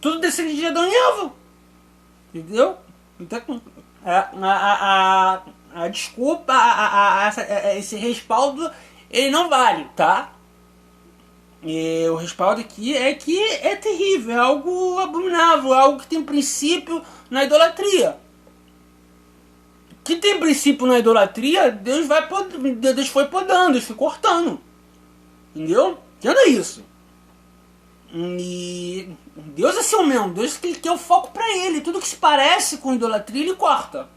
Tudo descende de Adão e Eva. Entendeu? Então, a desculpa, esse respaldo, ele não vale, tá? E o respaldo aqui é que é terrível, é algo abominável, é algo que tem princípio na idolatria. Que tem princípio na idolatria, Deus foi podando, Deus foi cortando. Entendeu? Entenda isso. E Deus é seu mesmo, Deus quer o foco pra ele. Tudo que se parece com idolatria, ele corta.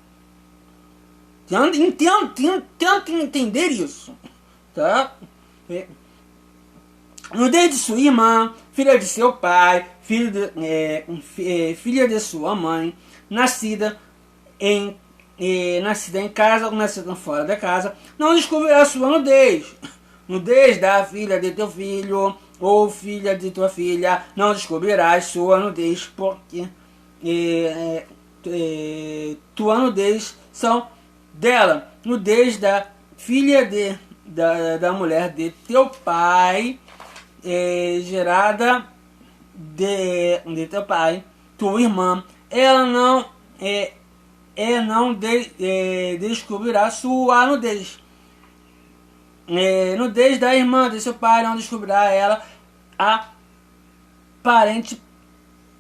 Tenta entender isso. Tá? Nudez de sua irmã, filha de seu pai, filha de sua mãe, nascida em casa ou nascida fora da casa, não descobrirá sua nudez. Nudez da filha de teu filho ou filha de tua filha, não descobrirás sua nudez, porque tua nudez são dela. Nudez da filha da mulher de teu pai, gerada de teu pai, tua irmã, ela não descobrirá sua nudez. Nudez da irmã de seu pai, não descobrirá ela, a parente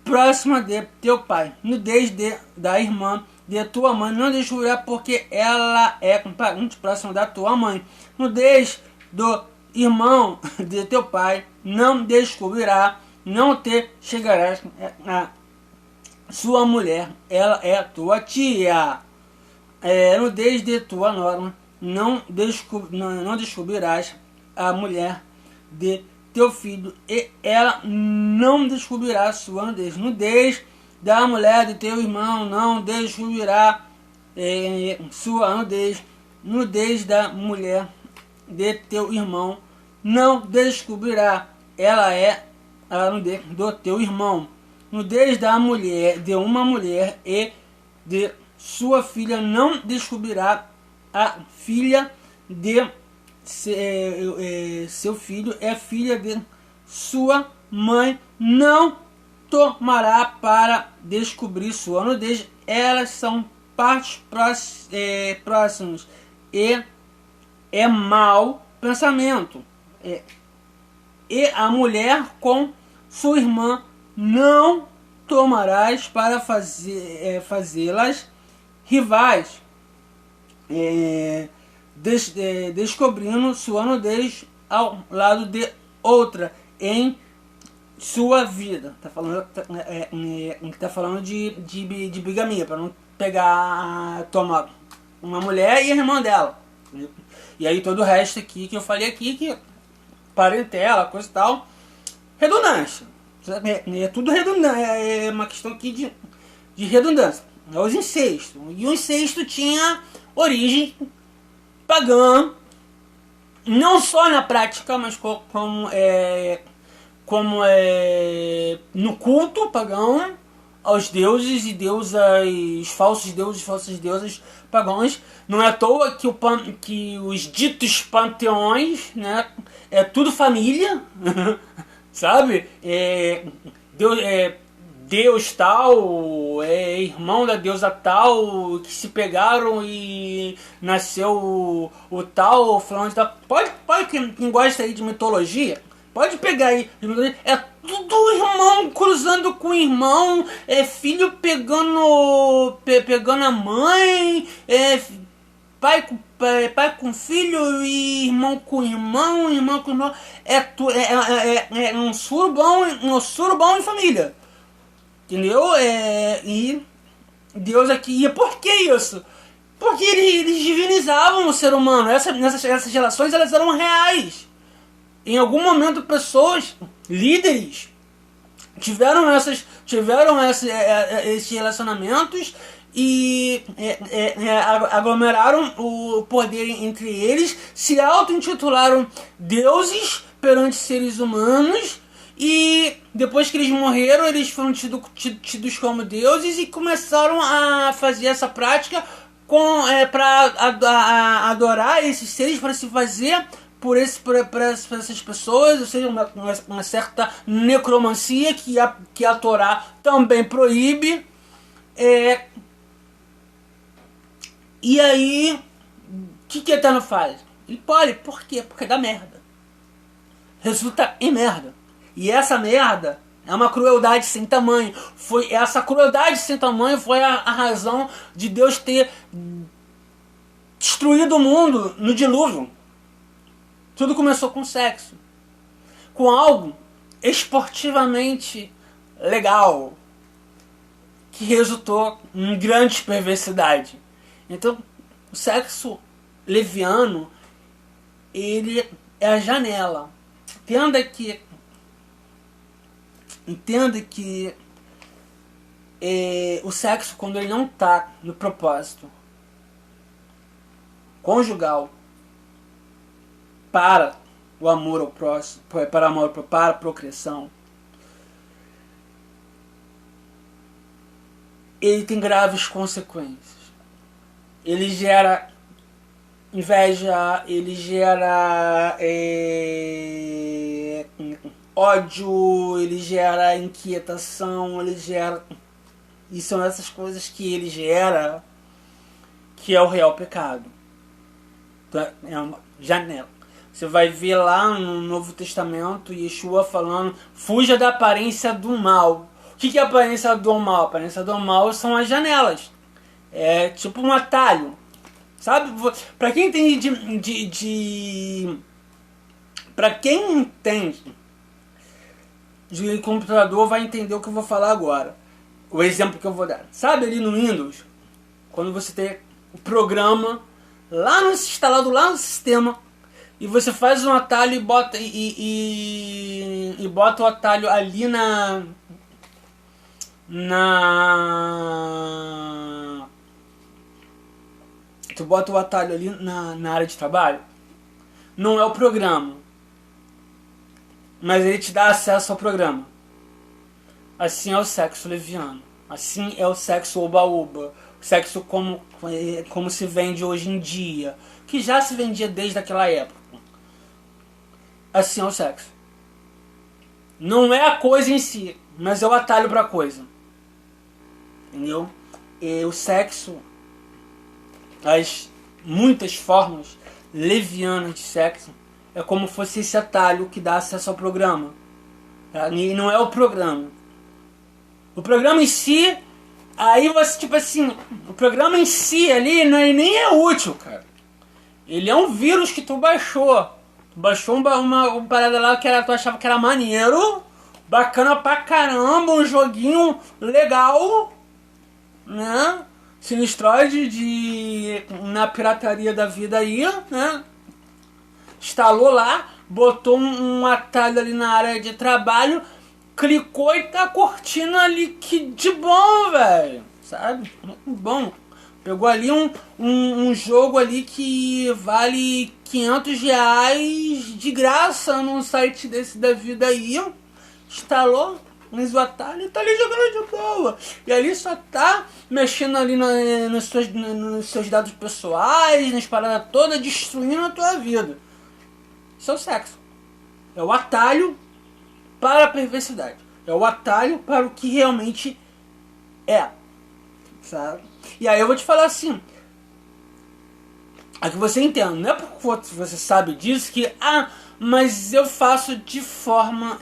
próxima de teu pai. Nudez da irmã de tua mãe, não descobrirá, porque ela é parente próxima da tua mãe. Nudez do irmão de teu pai, não descobrirá, não te chegarás a sua mulher, ela é tua tia. Nudez de tua nora, não descobrirás a mulher de teu filho, e ela não descobrirá sua nudez. Nudez da mulher de teu irmão, não descobrirá sua nudez. Nudez da mulher de teu irmão, não descobrirá, ela é a nudez do teu irmão. Nudez da mulher, de uma mulher e de sua filha, não descobrirá a filha de seu filho, é filha de sua mãe, não tomará para descobrir sua nudez. Elas são partes próximas e é mau pensamento. E a mulher com sua irmã não tomarás para fazê-las rivais, descobrindo sua nudez ao lado de outra em sua vida. Tá falando de bigamia, para não tomar uma mulher e a irmã dela. E aí todo o resto aqui que eu falei aqui, que parentela, coisa e tal, redundância. É tudo redundante, é uma questão aqui de redundância. É os incestos. E o incesto tinha origem pagã, não só na prática, mas como no culto pagão aos deuses e deusas, falsos deuses e falsas deusas pagãos. Não é à toa que os ditos panteões, né, é tudo família, sabe? Deus tal, irmão da deusa tal, que se pegaram e nasceu o tal, falando de tal. Pode quem gosta aí de mitologia, pode pegar aí, é tudo irmão cruzando com irmão, filho pegando a mãe, pai com filho e irmão com irmão, irmão com irmão. É um surubão em família. Entendeu? E Deus aqui. E por que isso? Porque eles divinizavam o ser humano. Essas relações, elas eram reais. Em algum momento, pessoas, líderes, tiveram esses relacionamentos e aglomeraram o poder entre eles, se auto-intitularam deuses perante seres humanos, e depois que eles morreram, eles foram tidos como deuses e começaram a fazer essa prática para adorar esses seres, para se fazer por essas pessoas, ou seja, uma certa necromancia que a Torá também proíbe. E aí, o que a Eterno faz? Ele pode, por quê? Porque dá merda. Resulta em merda. E essa merda é uma crueldade sem tamanho. Essa crueldade sem tamanho foi a razão de Deus ter destruído o mundo no dilúvio. Tudo começou com sexo. Com algo esportivamente legal. Que resultou em grande perversidade. Então, o sexo leviano, ele é a janela. Entenda que o sexo, quando ele não está no propósito conjugal para o amor ao próximo, para a procriação, ele tem graves consequências. Ele gera inveja, ele gera ódio, ele gera inquietação, ele gera... E são essas coisas que ele gera que é o real pecado. Então, é uma janela. Você vai ver lá no Novo Testamento Yeshua falando: fuja da aparência do mal. O que é a aparência do mal? A aparência do mal são as janelas. É tipo um atalho. Sabe? Pra quem entende pra quem entende de computador vai entender o que eu vou falar agora. O exemplo que eu vou dar. Sabe ali no Windows, quando você tem o programa instalado lá no sistema, e você faz um atalho e bota bota o atalho ali tu bota o atalho ali na área de trabalho. Não é o programa, mas ele te dá acesso ao programa. Assim é o sexo leviano. Assim é o sexo oba-oba. O sexo como se vende hoje em dia, que já se vendia desde aquela época. Assim é o sexo. Não é a coisa em si, mas é o atalho para a coisa. Entendeu? E o sexo, as muitas formas levianas de sexo, é como fosse esse atalho que dá acesso ao programa. E não é o programa. O programa em si, aí você, tipo assim, o programa em si ali nem é útil, cara. Ele é um vírus que tu baixou. Tu baixou uma parada lá que tu achava que era maneiro, bacana pra caramba, um joguinho legal, né? Sinistroide na pirataria da vida aí, né? Instalou lá, botou um atalho ali na área de trabalho, clicou e tá curtindo ali, que de bom, velho, sabe? Muito bom. Pegou ali um jogo ali que vale R$500 de graça num site desse da vida aí, instalou, mas o atalho tá ali jogando de boa. E ali só tá mexendo ali nos seus dados pessoais, nas paradas todas, destruindo a tua vida. Isso é o sexo. É o atalho para a perversidade. É o atalho para o que realmente é. Sabe? E aí eu vou te falar assim. É que você entenda. Não é porque você sabe disso que... mas eu faço de forma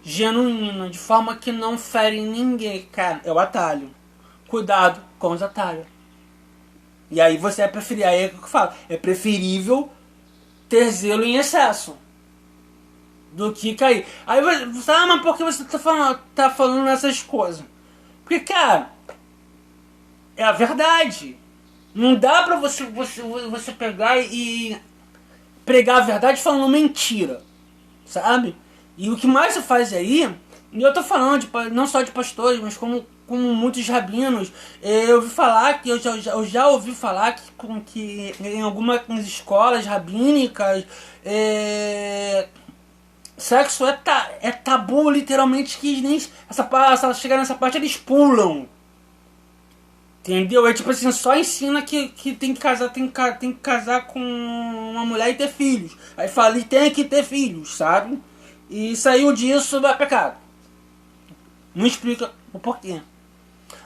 genuína. De forma que não fere ninguém. Cara, é o atalho. Cuidado com os atalhos. E aí você vai preferir. Aí é o que eu falo. É preferível ter zelo em excesso do que cair. Aí você, mas por que você tá falando essas coisas? Porque, cara, é a verdade. Não dá pra você pegar e pregar a verdade falando mentira, sabe? E o que mais se faz aí, e eu tô falando não só de pastores, mas como muitos rabinos, eu ouvi falar que eu já ouvi falar que em algumas escolas rabínicas sexo é tabu, literalmente, que nem chegar nessa parte eles pulam. Entendeu? É tipo assim, só ensina que tem que casar, tem que casar com uma mulher e ter filhos. Aí fala, e tem que ter filhos, sabe? E saiu disso, é pecado. Não explica o porquê.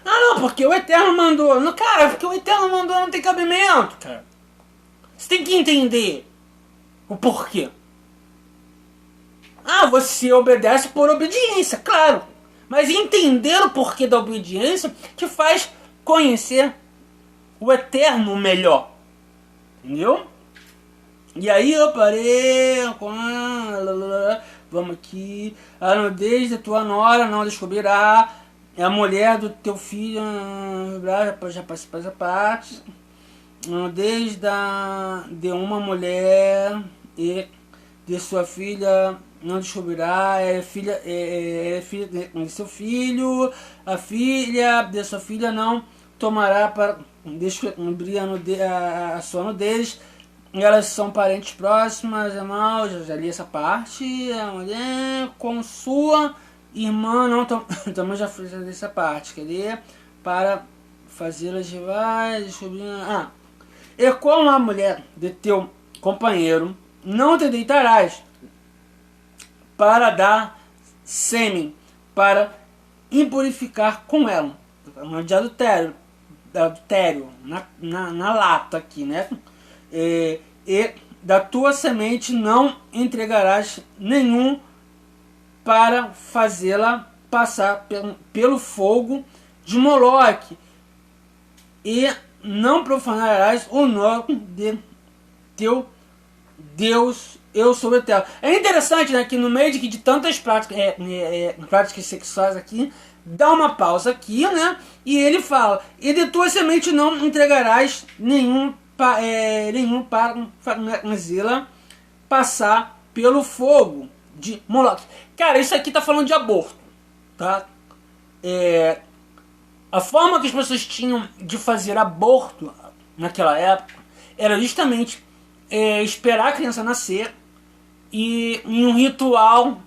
Ah não, porque o Eterno mandou. Não, cara, porque o Eterno mandou não tem cabimento, cara. Você tem que entender o porquê. Ah, você obedece por obediência, claro. Mas entender o porquê da obediência te faz conhecer o Eterno melhor. Entendeu? E aí eu parei com... Vamos aqui. A nudez da tua nora não descobrirá. É a mulher do teu filho. Já participou dessa parte. A nudez de uma mulher e de sua filha não descobrirá. É filha de seu filho. A filha de sua filha não tomará para descobrir a sua nudez. Elas são parentes próximas, irmãos, já li essa parte. A mulher com sua irmã não também já fiz essa parte. Quer dizer, para fazê-las rivais, descobrir. E com a mulher de teu companheiro não te deitarás para dar sêmen, para impurificar com ela. De adultério na lata aqui, né? E da tua semente não entregarás nenhum para fazê-la passar pelo fogo de Moloque, e não profanarás o nome de teu Deus, eu sou o Eterno. É interessante, né, que no meio de tantas práticas sexuais aqui, dá uma pausa aqui, né, e ele fala, e de tua semente não entregarás nenhum para fazê-la passar pelo fogo de Moloque. Cara, isso aqui tá falando de aborto, tá? A forma que as pessoas tinham de fazer aborto naquela época era justamente esperar a criança nascer e em um ritual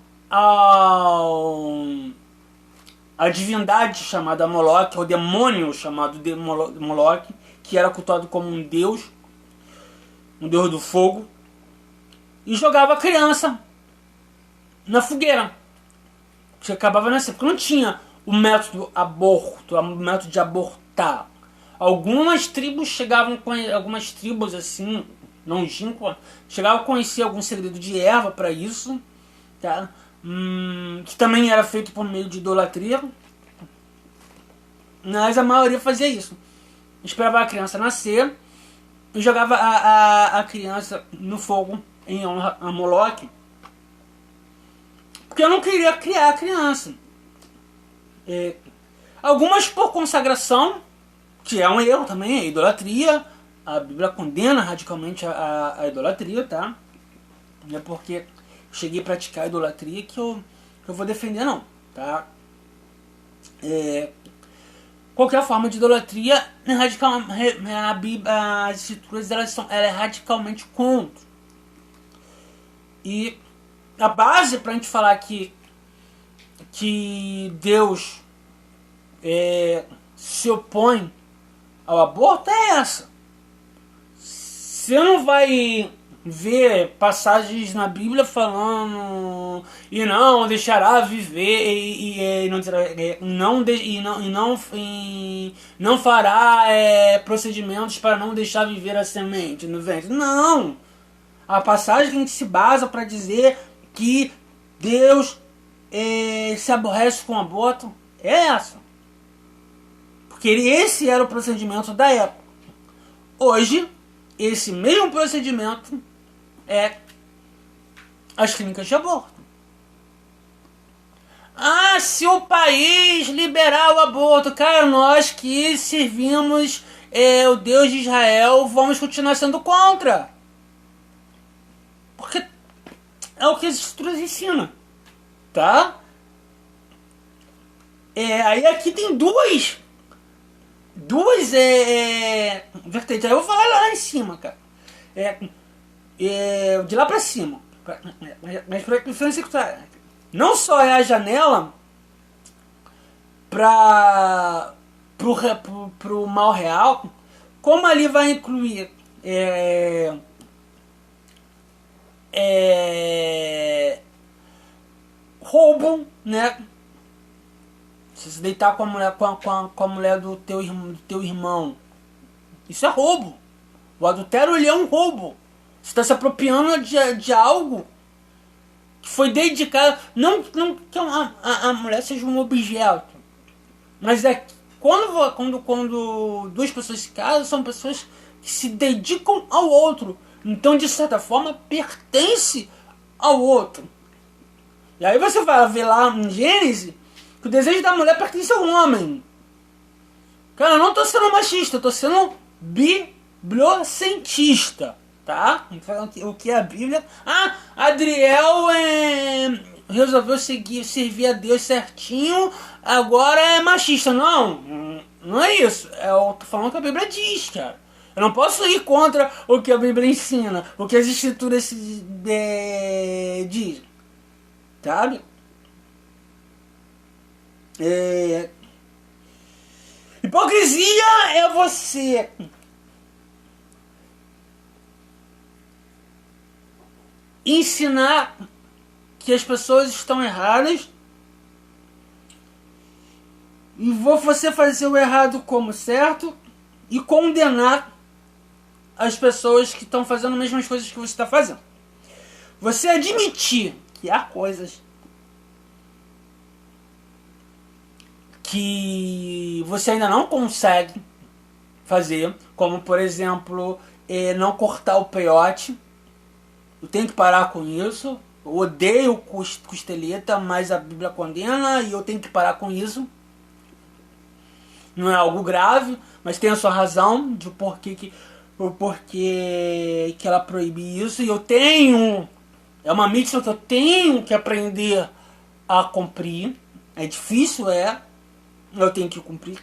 a divindade chamada Moloque, o demônio chamado de Moloque, que era cultuado como um deus do fogo, e jogava a criança na fogueira, que acabava nascendo, porque não tinha o método aborto, o método de abortar. Algumas tribos algumas tribos assim, longínquas, chegavam a conhecer algum segredo de erva para isso, tá? Que também era feito por meio de idolatria, mas a maioria fazia isso. Esperava a criança nascer e jogava a criança no fogo em honra a Moloque, porque eu não queria criar a criança. Algumas por consagração, que é um erro também, é idolatria. A Bíblia condena radicalmente a idolatria, tá? Não é porque cheguei a praticar a idolatria que eu vou defender, não, tá? Qualquer forma de idolatria, a Bíblia, as escrituras, ela é radicalmente contra. E a base pra gente falar que Deus se opõe ao aborto é essa. Você não vai ver passagens na Bíblia falando e não deixará viver e não fará procedimentos para não deixar viver a semente no ventre. Não! A passagem que a gente se basa para dizer que Deus se aborrece com o aborto é essa. Porque esse era o procedimento da época. Hoje, esse mesmo procedimento é as clínicas de aborto. Se o país liberar o aborto, cara, nós que servimos o Deus de Israel, vamos continuar sendo contra. Porque é o que as escrituras ensinam, tá? Aí aqui tem duas vertentes. Aí eu vou falar lá em cima, cara. De lá pra cima. Mas pra não só é a janela pra pro mal real, como ali vai incluir roubo, né? Se deitar com a mulher, com a mulher do teu irmão, isso é roubo. O adultério, ele é um roubo. Você está se apropriando de algo que foi dedicado. Não que a mulher seja um objeto, mas é quando duas pessoas se casam, são pessoas que se dedicam ao outro. Então, de certa forma, pertence ao outro. E aí você vai ver lá em Gênesis que o desejo da mulher pertence ao homem. Cara, eu não tô sendo machista, eu tô sendo bibliocentista, tá? O que é a Bíblia? Ah, Adriel resolveu servir a Deus certinho, agora é machista. Não é isso. Eu tô falando o que a Bíblia diz, cara. Eu não posso ir contra o que a Bíblia ensina, o que as escrituras dizem, sabe? Hipocrisia é você ensinar que as pessoas estão erradas e você fazer o errado como certo e condenar as pessoas que estão fazendo as mesmas coisas que você está fazendo. Você admitir que há coisas que você ainda não consegue fazer, como por exemplo, não cortar o peiote. Eu tenho que parar com isso. Eu odeio costeleta, mas a Bíblia condena e eu tenho que parar com isso. Não é algo grave, mas tem a sua razão de o porquê que ela proíbe isso. E eu tenho, é uma mitzvah que eu tenho que aprender a cumprir. É difícil, eu tenho que cumprir.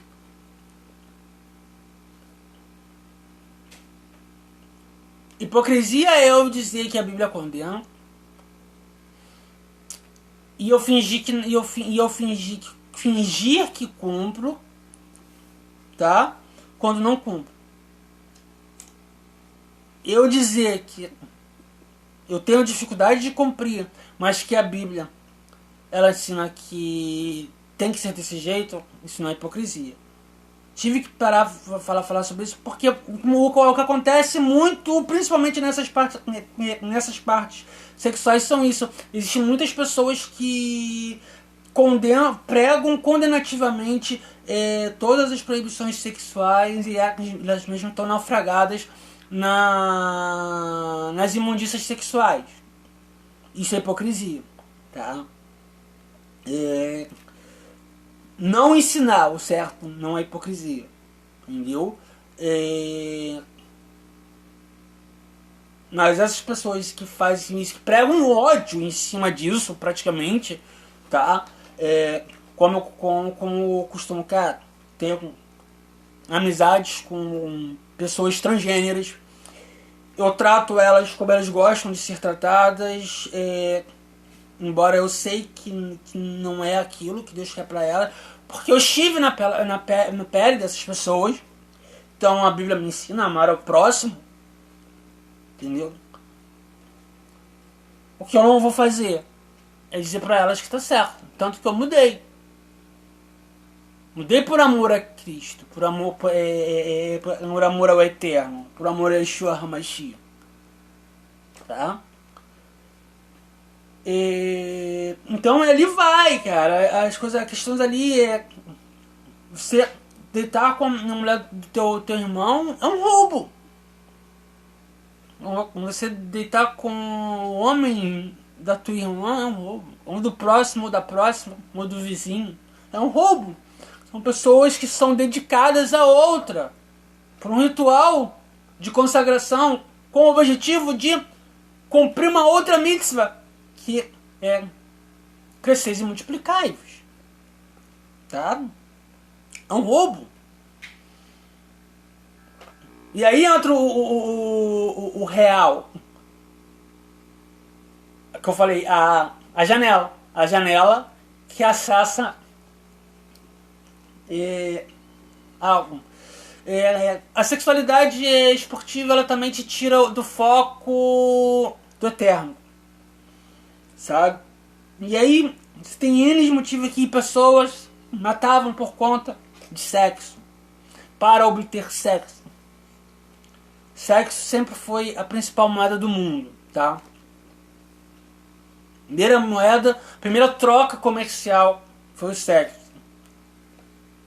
Hipocrisia é eu dizer que a Bíblia condena e eu fingir que cumpro, tá? Quando não cumpro. Eu dizer que eu tenho dificuldade de cumprir, mas que a Bíblia ela ensina que tem que ser desse jeito, isso não é hipocrisia. Tive que parar falar sobre isso porque o que acontece muito, principalmente nessas partes sexuais, são isso. Existem muitas pessoas que pregam condenativamente todas as proibições sexuais e elas mesmas estão naufragadas nas imundícias sexuais. Isso é hipocrisia, tá? Não ensinar o certo não é hipocrisia, entendeu? Mas essas pessoas que fazem isso, que pregam ódio em cima disso praticamente, tá? Como eu costumo, cara, ter amizades com pessoas transgêneras, eu trato elas como elas gostam de ser tratadas, embora eu sei que não é aquilo que Deus quer pra ela, porque eu estive na pele dessas pessoas. Então a Bíblia me ensina a amar ao próximo, entendeu? O que eu não vou fazer é dizer pra elas que tá certo, tanto que eu mudei por amor a Cristo, por amor ao Eterno, por amor a Yeshua HaMashiach, tá? Então ali vai, cara. A questões ali você deitar com a mulher do teu irmão é um roubo. Você deitar com o homem da tua irmã é um roubo. Ou do próximo, ou da próxima, ou do vizinho. É um roubo. São pessoas que são dedicadas a outra por um ritual de consagração com o objetivo de cumprir uma outra mitzvah, que é cresceis e multiplicai-vos. Tá? É um roubo. E aí entra o real. Que eu falei, a janela. A janela que acessa algo. A sexualidade esportiva, ela também te tira do foco do eterno, sabe? E aí tem N motivos que pessoas matavam por conta de sexo, para obter sexo. Sexo sempre foi a principal moeda do mundo, tá? Primeira troca comercial foi o sexo.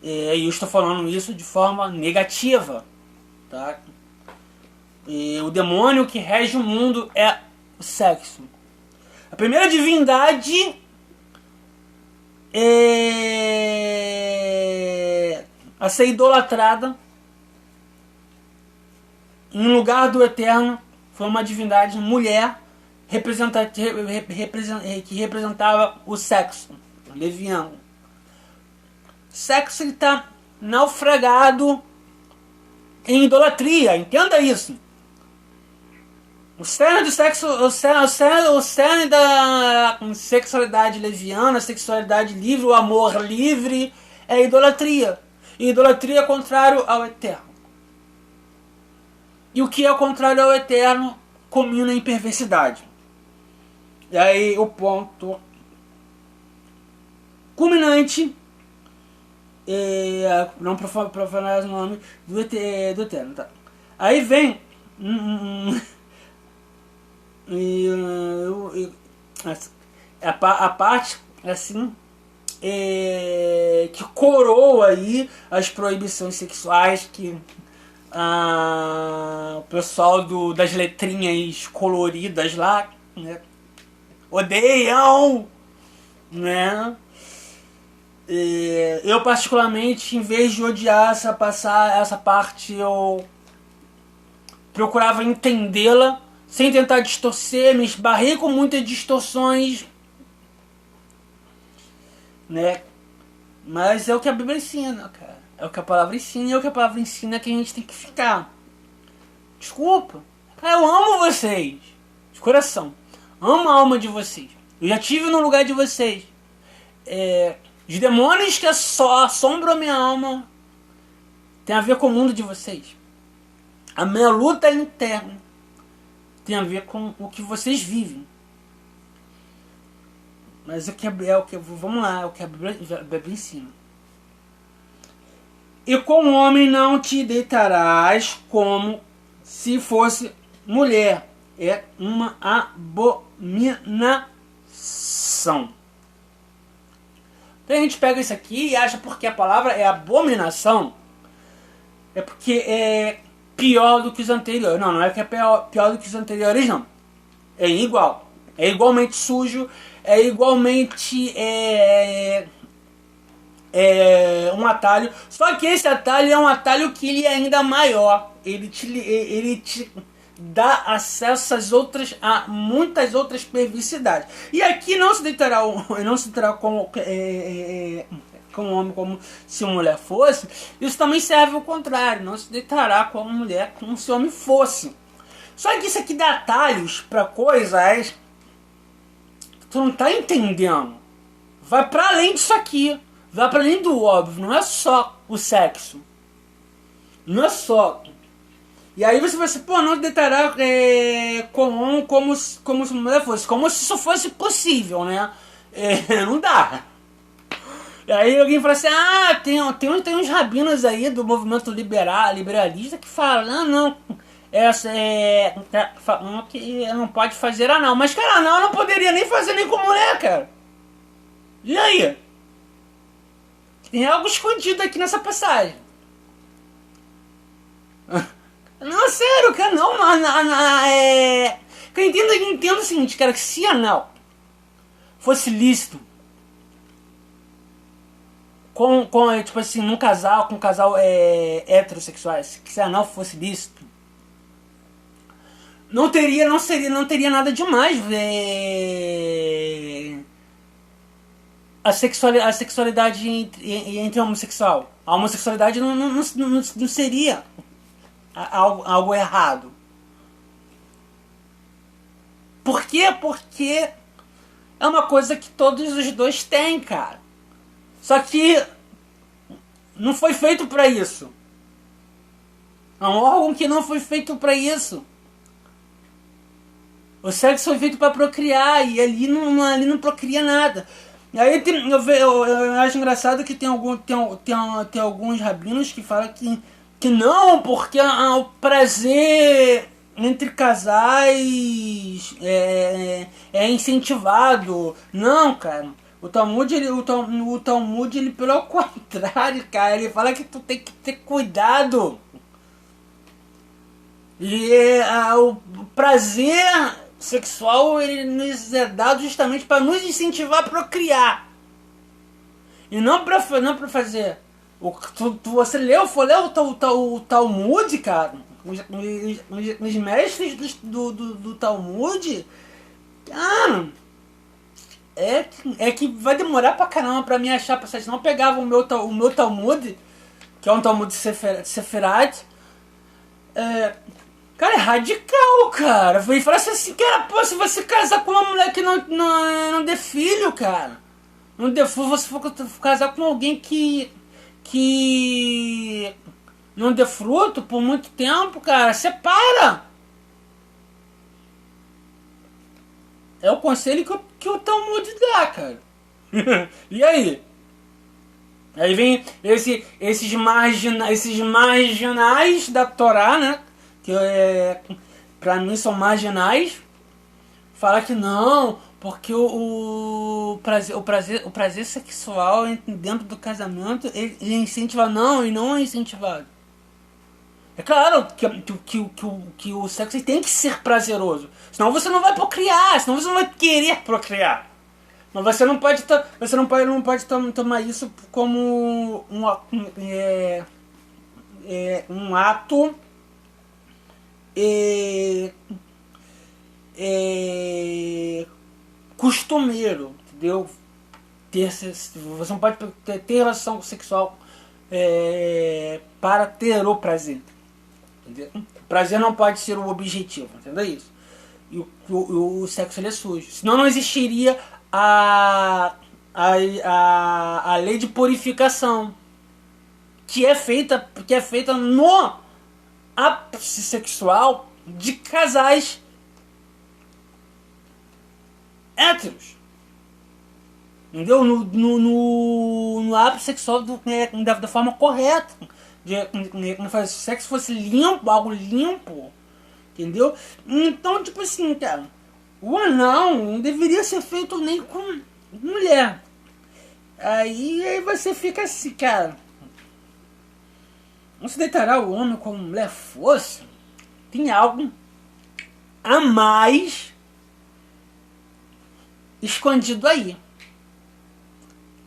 E eu estou falando isso de forma negativa, tá? E o demônio que rege o mundo é o sexo. A primeira divindade a ser idolatrada em lugar do eterno foi uma divindade mulher que representava o sexo leviano. Sexo está naufragado em idolatria, entenda isso. O cerne do sexo, o cerne da sexualidade leviana, sexualidade livre, o amor livre é a idolatria. E idolatria é contrário ao eterno. E o que é contrário ao eterno culmina em perversidade. E aí o ponto culminante, não profanar o nome do eterno, tá? Aí vem a parte assim que coroa aí as proibições sexuais que o pessoal das letrinhas coloridas lá, né, odeiam, né? Eu particularmente, em vez de odiar essa parte, eu procurava entendê-la sem tentar distorcer, me esbarrei com muitas distorções, né? Mas é o que a Bíblia ensina, cara. É o que a palavra ensina, e é o que a palavra ensina que a gente tem que ficar. Desculpa. Cara, eu amo vocês. De coração. Amo a alma de vocês. Eu já estive no lugar de vocês. Os demônios que só assombram a minha alma tem a ver com o mundo de vocês. A minha luta interna tem a ver com o que vocês vivem. Mas vamos lá, é o que a Bíblia ensina. E com o homem não te deitarás como se fosse mulher. É uma abominação. Então a gente pega isso aqui e acha porque a palavra é abominação, é porque é pior do que os anteriores. Não é que é pior do que os anteriores, não. É igual. É igualmente sujo, é igualmente um atalho. Só que esse atalho é um atalho que ele é ainda maior. Ele te dá acesso a muitas outras perversidades. E aqui não se deitará com um homem como se uma mulher fosse. Isso também serve ao contrário. Não se deitará com uma mulher como se homem fosse. Só que isso aqui dá atalhos para coisas que tu não tá entendendo. Vai para além disso aqui. Vai para além do óbvio. Não é só o sexo. Não é só. E aí você vai assim, não deitará com homem como se mulher fosse. Como se isso fosse possível, né? Não dá. E aí alguém fala assim, tem uns rabinos aí do movimento liberalista que falam, não, que não pode fazer anal. Mas, cara, anal não poderia nem fazer nem com mulher, cara. E aí? Tem algo escondido aqui nessa passagem. Não, sério, cara, não. Eu entendo o seguinte, cara, que se anal fosse lícito tipo assim, com um casal heterossexual, se anal fosse lícito, não teria nada demais ver a sexualidade entre homossexual. A homossexualidade não seria algo errado. Por quê? Porque é uma coisa que todos os dois têm, cara. Só que não foi feito para isso. É um órgão que não foi feito para isso. O sexo foi feito para procriar e ali não procria nada. E aí eu acho engraçado que tem alguns rabinos que falam que não, porque o prazer entre casais é incentivado. Não, cara. O Talmud, ele pelo contrário, cara, ele fala que tu tem que ter cuidado. E o prazer sexual ele nos é dado justamente para nos incentivar a procriar. E não para fazer. Você for ler o Talmud, cara, os mestres do Talmud, cara, é que vai demorar pra caramba pra mim achar, pra não pegava o meu Talmud, que é um Talmud de Sefirat, cara, é radical, cara. Ele fala assim, cara, pô, se você casar com uma mulher que não dê filho, cara, você for casar com alguém que não dê fruto por muito tempo, cara, separa. É o conselho que o Talmud dá, cara. E aí? Aí vem esses marginais da Torá, né? Que pra mim são marginais. Fala que não, porque o prazer sexual dentro do casamento ele é incentivado. Não, e não é incentivado. É claro que o sexo tem que ser prazeroso. Senão você não vai procriar, senão você não vai querer procriar. Mas você não pode tomar isso como um ato costumeiro, entendeu? Você não pode ter relação sexual para ter o prazer. Entendeu? O prazer não pode ser o objetivo, entendeu isso? E o sexo ele é sujo. Senão não existiria a lei de purificação que é feita no ápice sexual de casais héteros. Entendeu? No ápice sexual da forma correta. De fazer se o sexo fosse limpo, algo limpo. Entendeu? Então, tipo assim, cara, o anal não deveria ser feito nem com mulher. Aí você fica assim, cara. Não se deitará o homem como mulher fosse? Tem algo a mais escondido aí.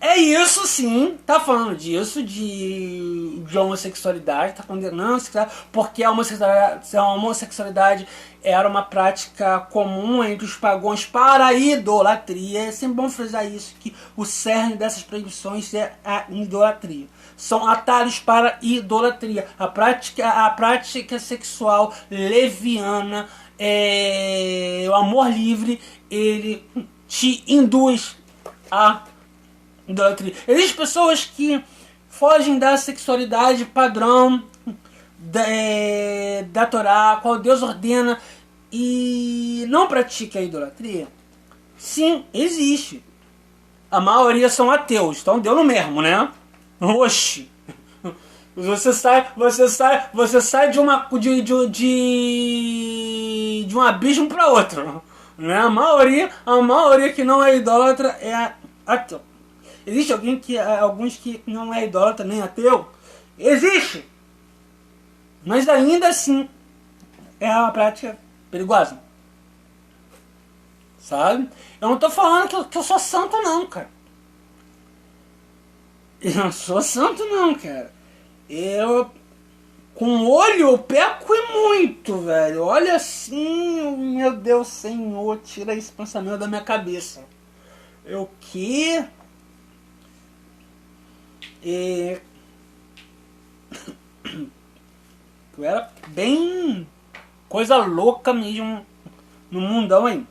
É isso sim, tá falando disso, de homossexualidade, tá condenando, porque a homossexualidade era uma prática comum entre os pagãos para a idolatria. É sempre bom frisar isso, que o cerne dessas proibições é a idolatria. São atalhos para a idolatria. A prática sexual leviana, o amor livre, ele te induz a idolatria. Existem pessoas que fogem da sexualidade padrão da Torá, qual Deus ordena, e não pratica a idolatria. Sim, existe. A maioria são ateus, então deu no mesmo, né? Oxi. Você sai de um abismo para outro, né? A maioria que não é idólatra é ateu. Existe alguns que não é idólatra nem ateu? Existe! Mas ainda assim é uma prática perigosa. Sabe? Eu não tô falando que eu sou santo não, cara. Eu não sou santo não, cara. Eu com olho eu peco e muito, velho. Olha assim, meu Deus, Senhor, tira esse pensamento da minha cabeça. Eu que... Eu era bem coisa louca mesmo no mundão aí.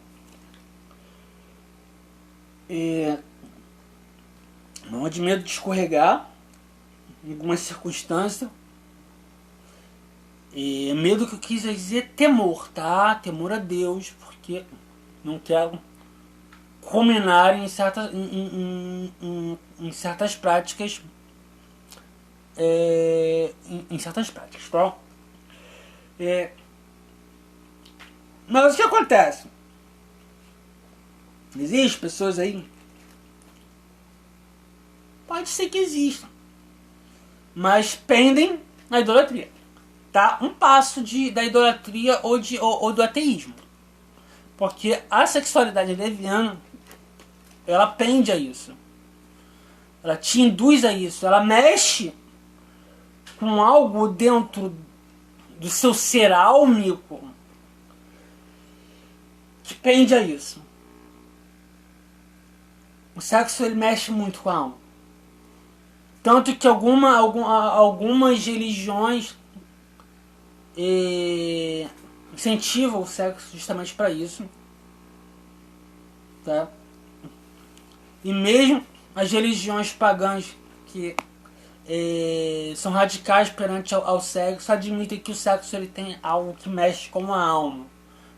Não de medo de escorregar. em alguma circunstância. Medo que eu quis dizer temor, tá? Temor a Deus, porque não quero culminar em certas práticas, em certas práticas, tá? Mas o que acontece? Existem pessoas aí? Pode ser que existam, mas pendem na idolatria. Tá? Um passo da idolatria ou do ateísmo. Porque a sexualidade leviana, ela pende a isso. Ela te induz a isso. Ela mexe com algo dentro do seu ser álmico que pende a isso. O sexo, ele mexe muito com a alma. Tanto que algumas religiões incentivam o sexo justamente para isso. Tá? E mesmo as religiões pagãs que são radicais perante ao sexo, admitem que o sexo ele tem algo que mexe com a alma.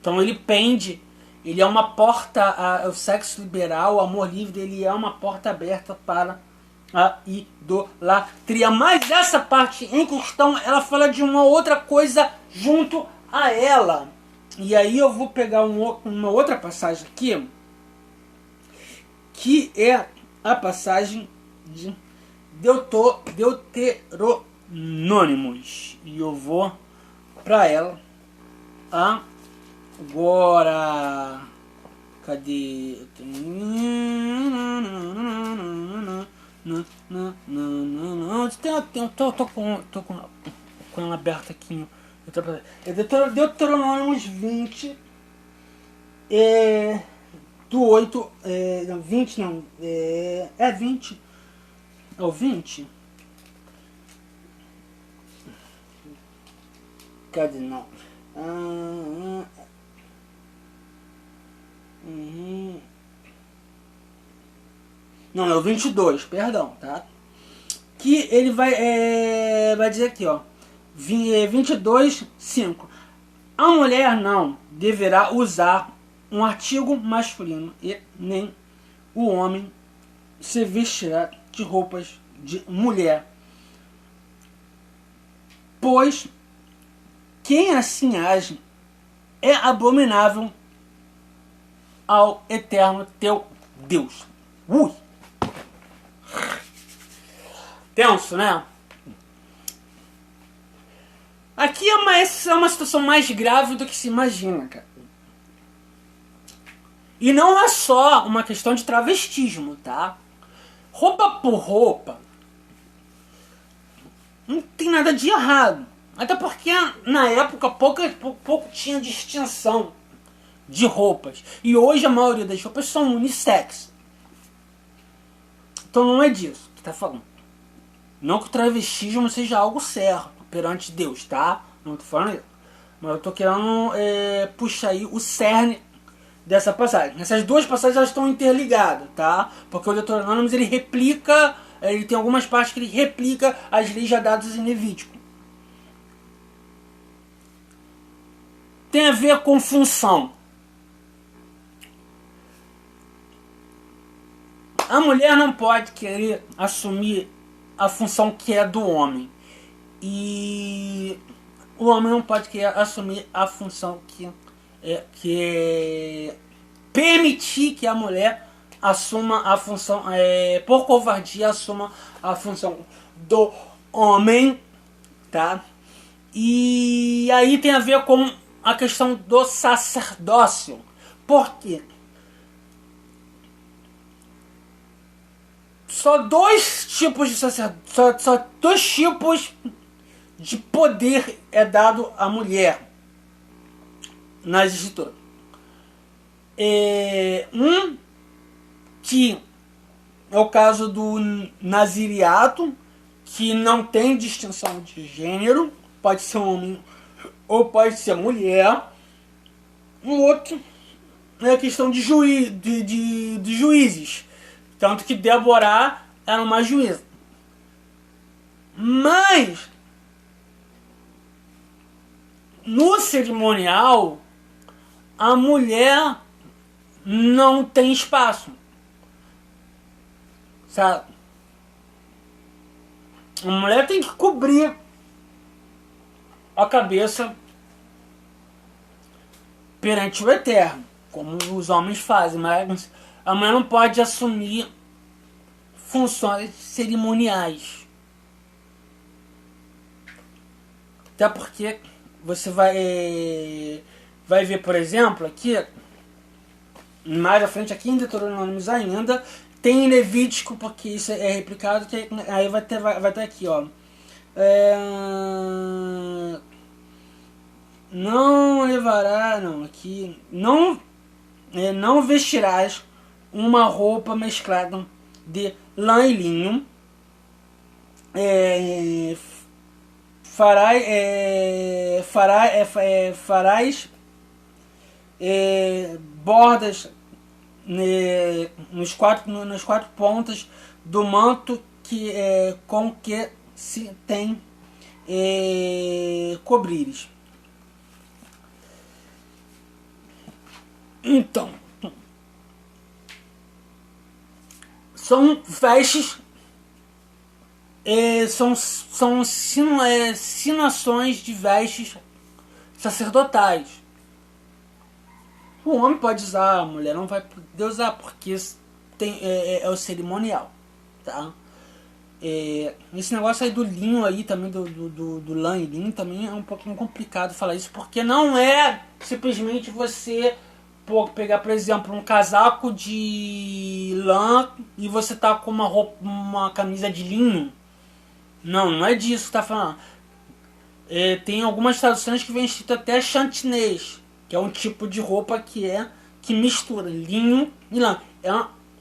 Então ele pende, ele é uma porta, o sexo liberal, o amor livre, ele é uma porta aberta para a idolatria. Mas essa parte em questão, ela fala de uma outra coisa junto a ela. E aí eu vou pegar uma outra passagem aqui, que é a passagem de Deuteronômicos. E eu vou para ela agora. Cadê? Tô com ela aberta aqui. Deuteronômicos 20. Do 8. Não, 20 não. 20. É o 20? Cadê? Não. Não, é o 22, perdão, tá? Que ele vai dizer aqui, ó. 22, 5. A mulher não deverá usar um artigo masculino e nem o homem se vestirá de roupas de mulher. Pois quem assim age é abominável ao eterno teu Deus. Ui! Tenso, né? Aqui é uma situação mais grave do que se imagina, cara. E não é só uma questão de travestismo, tá? Roupa por roupa não tem nada de errado. Até porque na época pouco tinha distinção de roupas. E hoje a maioria das roupas são unissex. Então não é disso que tá falando. Não que o travestismo seja algo certo perante Deus, tá? Não tô falando isso. Mas eu tô querendo puxar aí o cerne dessa passagem. Essas duas passagens elas estão interligadas, tá? Porque o Deuteronômicos ele replica, ele tem algumas partes que ele replica as leis já dadas em Levítico. Tem a ver com função. A mulher não pode querer assumir a função que é do homem. E o homem não pode querer assumir a função que é permitir que a mulher assuma a função, por covardia, assuma a função do homem, tá? E aí tem a ver com a questão do sacerdócio. Por quê? Só dois tipos de sacerdócio, só dois tipos de poder é dado à mulher nas escrituras. Um que é o caso do naziriato, que não tem distinção de gênero, pode ser homem ou pode ser mulher. O outro é a questão de juízes, tanto que Débora era uma juíza. Mas no cerimonial a mulher não tem espaço, sabe? A mulher tem que cobrir a cabeça perante o Eterno, como os homens fazem, mas a mulher não pode assumir funções cerimoniais. Até porque você vai ver, por exemplo, aqui, mais à frente, aqui em Deuteronômios ainda, tem em Levítico, porque isso é replicado, que aí vai ter aqui, ó. Não levará, não, aqui, não vestirás uma roupa mesclada de lã e linho, farás bordas nas quatro pontas do manto com que se tem cobrires. Então, são vestes, são ensinações de vestes sacerdotais. O homem pode usar, a mulher não vai poder usar, porque é o cerimonial, tá? Esse negócio aí do linho aí também, do lã e linho, também é um pouquinho complicado falar isso, porque não é simplesmente você pegar, por exemplo, um casaco de lã e você tá com uma camisa de linho. Não é disso que tá falando. Tem algumas traduções que vem escrito até chantinês, que é um tipo de roupa que mistura linho e lã. É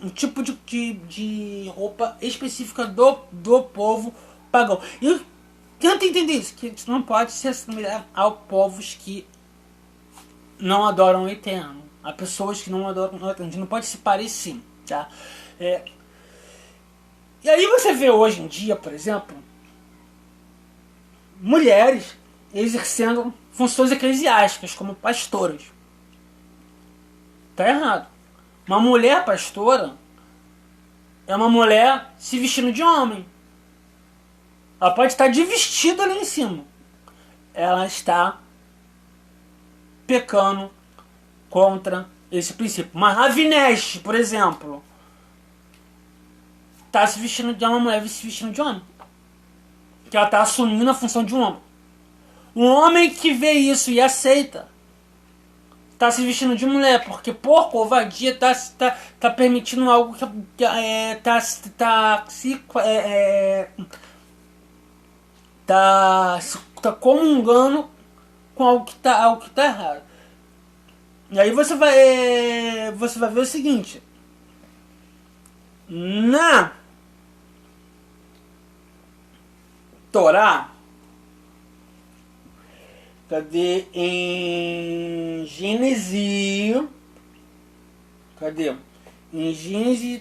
um tipo de roupa específica do povo pagão. E tenta entender isso, que isso não pode se assemelhar aos povos que não adoram o Eterno. Há pessoas que não adoram o Eterno. A gente não pode se parecer, tá? E aí você vê hoje em dia, por exemplo, mulheres exercendo funções eclesiásticas, como pastoras. Tá errado. Uma mulher pastora é uma mulher se vestindo de homem. Ela pode estar de vestido ali em cima. Ela está pecando contra esse princípio. Uma Ravinesh, por exemplo, está se vestindo de uma mulher se vestindo de homem. Que ela está assumindo a função de um homem. Um homem que vê isso e aceita está se vestindo de mulher, porque por covardia tá permitindo algo que tá comungando com algo que tá errado. E aí você vai ver o seguinte: na Torá, cadê? Em Gênesis. Cadê? Em Gênesis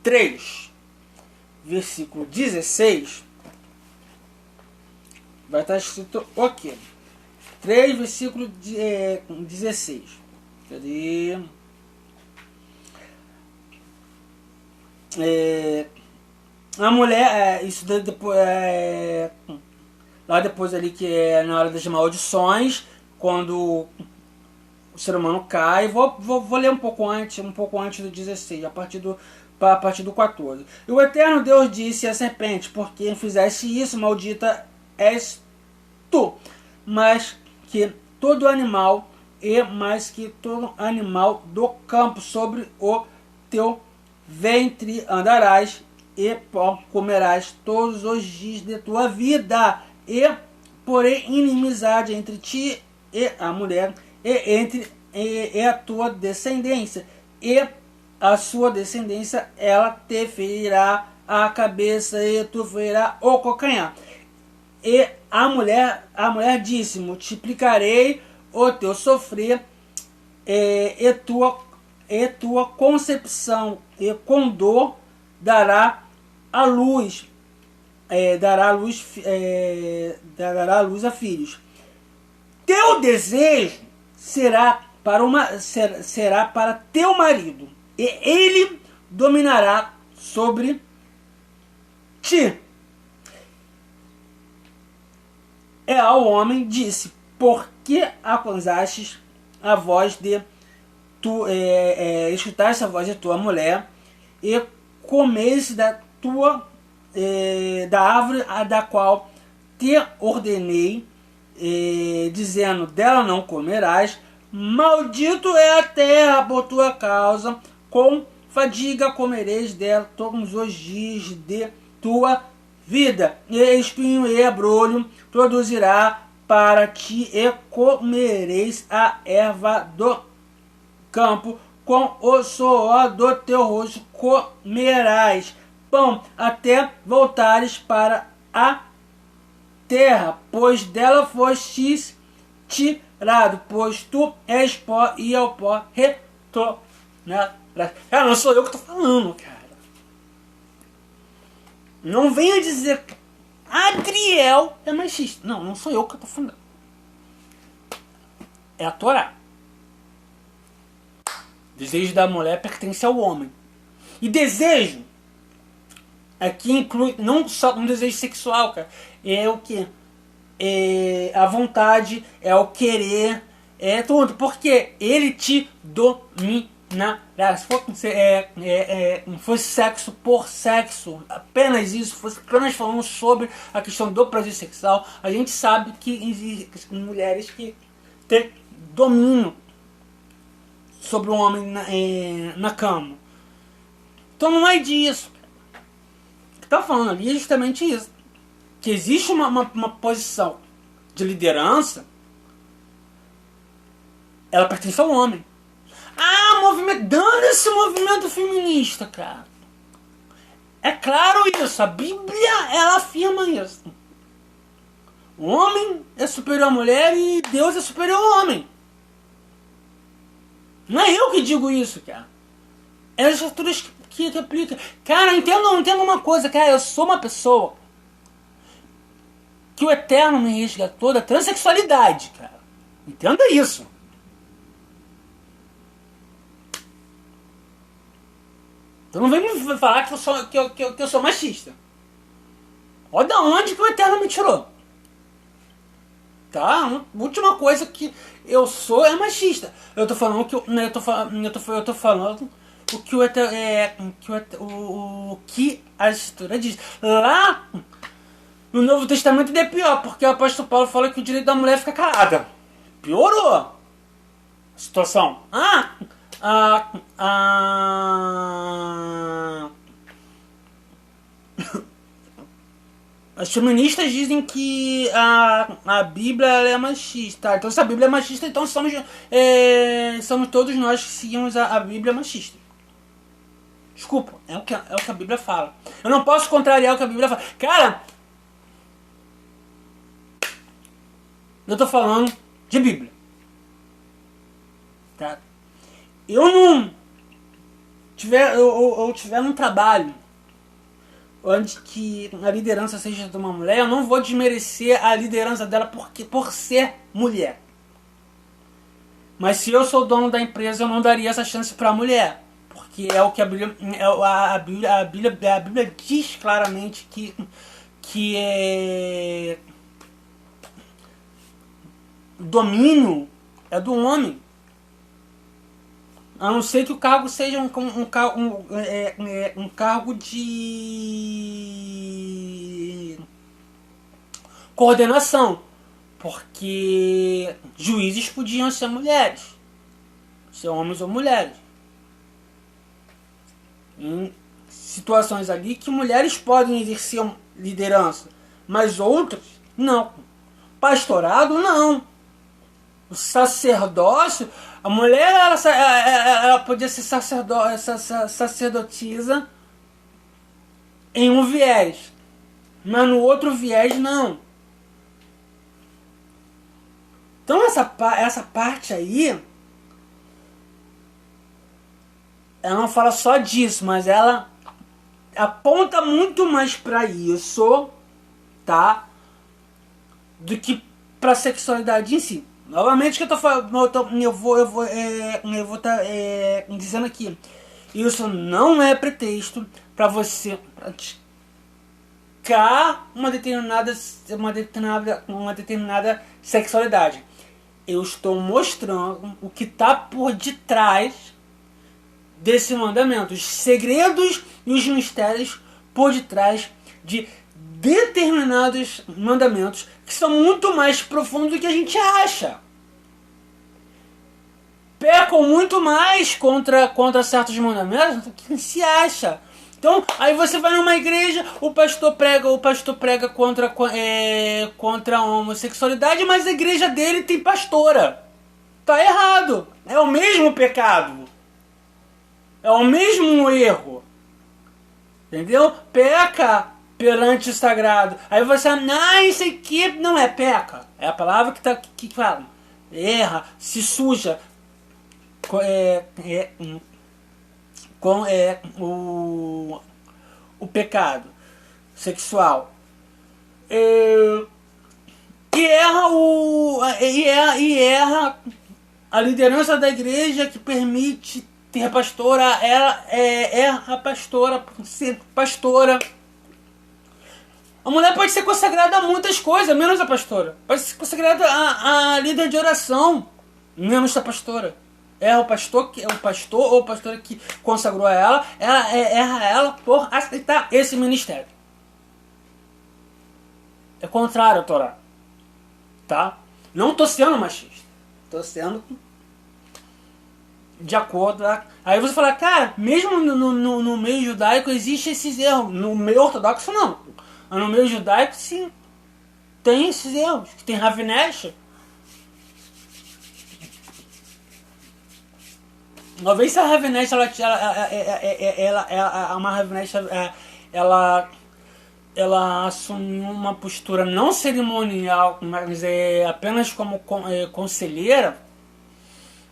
3, versículo 16, vai estar escrito o quê? 3, versículo 16. Cadê? A mulher, isso depois, lá depois ali, que é na hora das maldições, quando o ser humano cai. Vou ler um pouco antes do 16, a partir do 14. E o Eterno Deus disse à serpente: por que fizeste isso, maldita és tu, mais que todo animal do campo, sobre o teu ventre andarás, e pó comerás todos os dias de tua vida, e porém inimizade entre ti e a mulher, e a tua descendência, e a sua descendência, ela te ferirá a cabeça, e tu ferirá o calcanhar. E a mulher disse: multiplicarei o teu sofrer, e tua concepção, e com dor dará a luz dará à luz a filhos. Teu desejo será para teu marido, e ele dominará sobre ti. Ao homem disse: por que acusastes a voz de escutaste a voz de tua mulher e comeste da árvore da qual te ordenei, dizendo: dela não comerás, maldito é a terra por tua causa, com fadiga comereis dela todos os dias de tua vida, e espinho e abrolho produzirá para ti, e comereis a erva do campo, com o suor do teu rosto comerás pão, até voltares para a terra, pois dela fostes tirado, pois tu és pó e ao pó retornarás. Cara, não sou eu que tô falando, cara. Não venha dizer que Adriel é machista. Não, não sou eu que tô falando. É a Torá. Desejo da mulher pertence ao homem. E desejo aqui inclui não só um desejo sexual, cara. É o que? É a vontade, é o querer, é tudo. Porque ele te dominará. Se fosse sexo por sexo, apenas isso, fosse apenas falando sobre a questão do prazer sexual, a gente sabe que existem mulheres que têm domínio sobre o homem na cama. Então não é disso. O que está falando ali é justamente isso. Que existe uma posição de liderança, ela pertence ao homem. Dando esse movimento feminista, cara. É claro isso. A Bíblia, ela afirma isso. O homem é superior à mulher e Deus é superior ao homem. Não é eu que digo isso, cara. É as escrituras que aplicam. Cara, entenda uma coisa, cara. Eu sou uma pessoa que o Eterno me resgatou da transexualidade, cara. Entenda isso. Então não vem me falar que eu sou machista. Olha da onde que o Eterno me tirou. Tá? A última coisa que eu sou é machista. Eu tô falando que eu tô falando o que o que a Escritura diz. Lá no Novo Testamento ainda é pior, porque o apóstolo Paulo fala que o direito da mulher fica calada. Piorou a situação. As feministas dizem que a Bíblia ela é machista. Então se a Bíblia é machista, então somos todos nós que seguimos a Bíblia machista. Desculpa, é o que a Bíblia fala. Eu não posso contrariar o que a Bíblia fala. Cara, eu tô falando de Bíblia. Tá? Eu tiver num trabalho onde que a liderança seja de uma mulher, eu não vou desmerecer a liderança dela por ser mulher. Mas se eu sou dono da empresa, eu não daria essa chance para a mulher, porque é o que a Bíblia diz claramente que é o domínio é do homem. A não ser que o cargo seja um cargo de coordenação. Porque juízes podiam ser mulheres. Ser homens ou mulheres. Em situações ali que mulheres podem exercer liderança. Mas outras, não. Pastorado, não. O sacerdócio, a mulher ela podia ser sacerdotisa em um viés, mas no outro viés não. Então essa parte aí, ela não fala só disso, mas ela aponta muito mais para isso tá? Do que pra sexualidade em si. Novamente que eu tô falando, eu vou estar dizendo aqui. Isso não é pretexto para você praticar uma determinada sexualidade. Eu estou mostrando o que está por detrás desse mandamento, os segredos e os mistérios por detrás de determinados mandamentos que são muito mais profundos do que a gente acha. Pecam muito mais contra certos mandamentos do que se acha. Então, aí você vai numa igreja, o pastor prega contra a homossexualidade, mas a igreja dele tem pastora. Tá errado. É o mesmo pecado. É o mesmo erro. Entendeu? Peca perante o sagrado. Aí você, isso aqui não é peca. É a palavra que fala. Erra, se suja. O pecado sexual. E erra a liderança da igreja que permite ter pastora. Ela erra a pastora por ser pastora. A mulher pode ser consagrada a muitas coisas, menos a pastora. Pode ser consagrada a líder de oração, menos a pastora. É o pastor ou a pastora que consagrou a ela, erra ela por aceitar esse ministério. É contrário à Torá. Tá? Não estou sendo machista. Estou sendo de acordo. Aí você fala, cara, mesmo no meio judaico existe esses erros. No meio ortodoxo não. Mas no meio judaico sim. Tem esses erros. Tem Rav Nesh. Uma vez a Rav Nesh, ela assumiu uma postura não cerimonial, mas apenas como conselheira,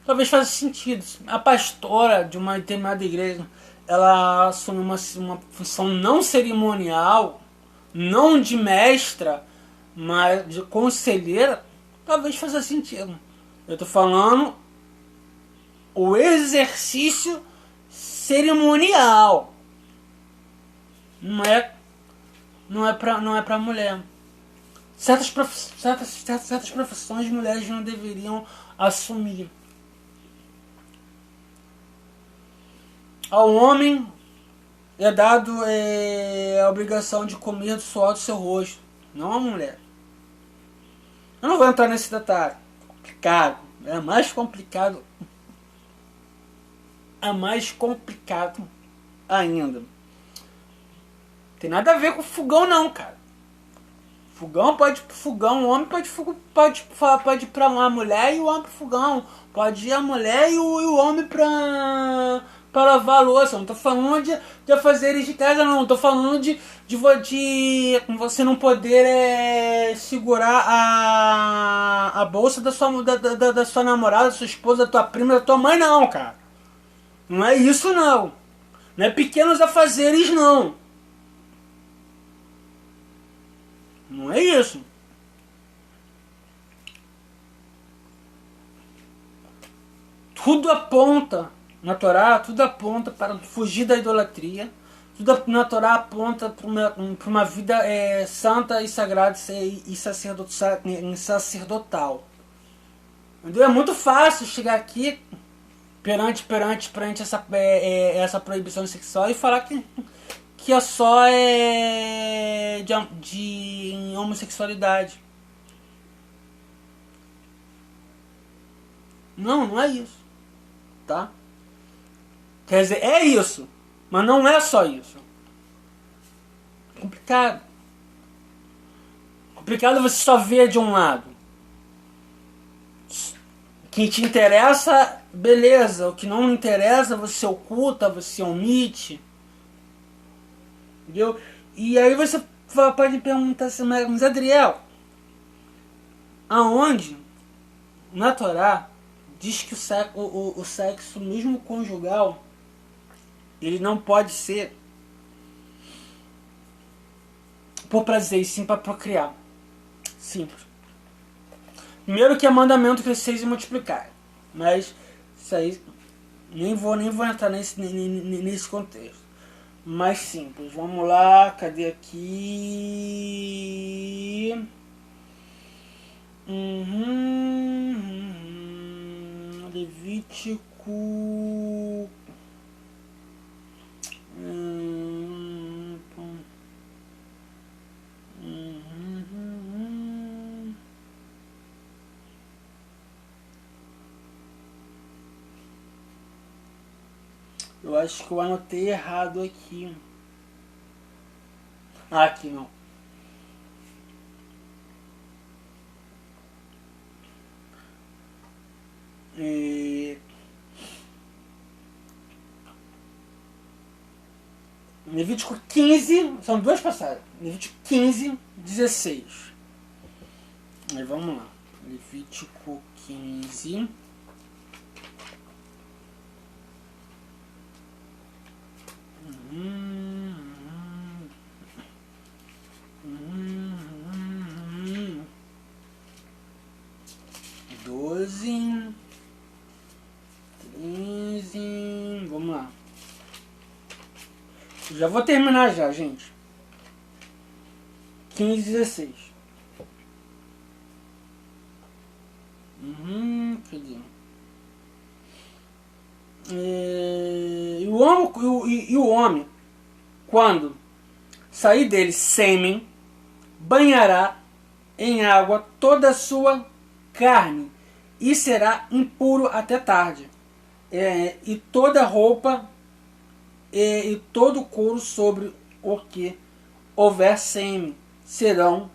talvez faça sentido. A pastora de uma determinada igreja, ela assumiu uma função não cerimonial, não de mestra, mas de conselheira, talvez faça sentido. Eu estou falando o exercício cerimonial. Não é para mulher. Certas profissões mulheres não deveriam assumir. Ao homem é dado a obrigação de comer do suor do seu rosto, não a mulher. Eu não vou entrar nesse detalhe. Complicado. É mais complicado. É mais complicado ainda. Tem nada a ver com fogão não, cara. Fogão pode ir pro fogão, o homem pode ir pra uma mulher e o homem pro fogão. Pode ir a mulher e o homem pra lavar a louça. Não tô falando de afazeres de casa, não. Tô falando de você não poder segurar a bolsa da sua namorada, da sua esposa, da tua prima, da tua mãe, não, cara. Não é isso, não. Não é pequenos afazeres, não. Não é isso. Tudo aponta na Torá, tudo aponta para fugir da idolatria. Tudo na Torá aponta para uma vida santa e sagrada e sacerdotal. Entendeu? É muito fácil chegar aqui perante essa proibição sexual e falar que é só de homossexualidade. Não é isso. Tá? Quer dizer, é isso, mas não é só isso. Complicado. Complicado você só ver de um lado. O que te interessa, beleza. O que não interessa, você oculta, você omite. Entendeu? E aí você pode perguntar assim, mas Adriel, aonde na Torá diz que o sexo mesmo conjugal ele não pode ser por prazer, e sim para procriar. Simples. Primeiro que é mandamento crescer e multiplicar. Mas isso aí nem vou entrar nesse contexto. Mais simples. Vamos lá, cadê aqui? Levítico. Eu acho que eu anotei errado aqui. Ah, aqui não. Levítico 15, são duas passagens. Levítico 15, 16. Aí vamos lá. Levítico 15. Doze. 13. Vamos lá. Já vou terminar já, gente. 15, 16. Cadê? E o homem, quando sair dele sêmen, banhará em água toda a sua carne e será impuro até tarde. E toda roupa e todo o couro sobre o que houver sêmen serão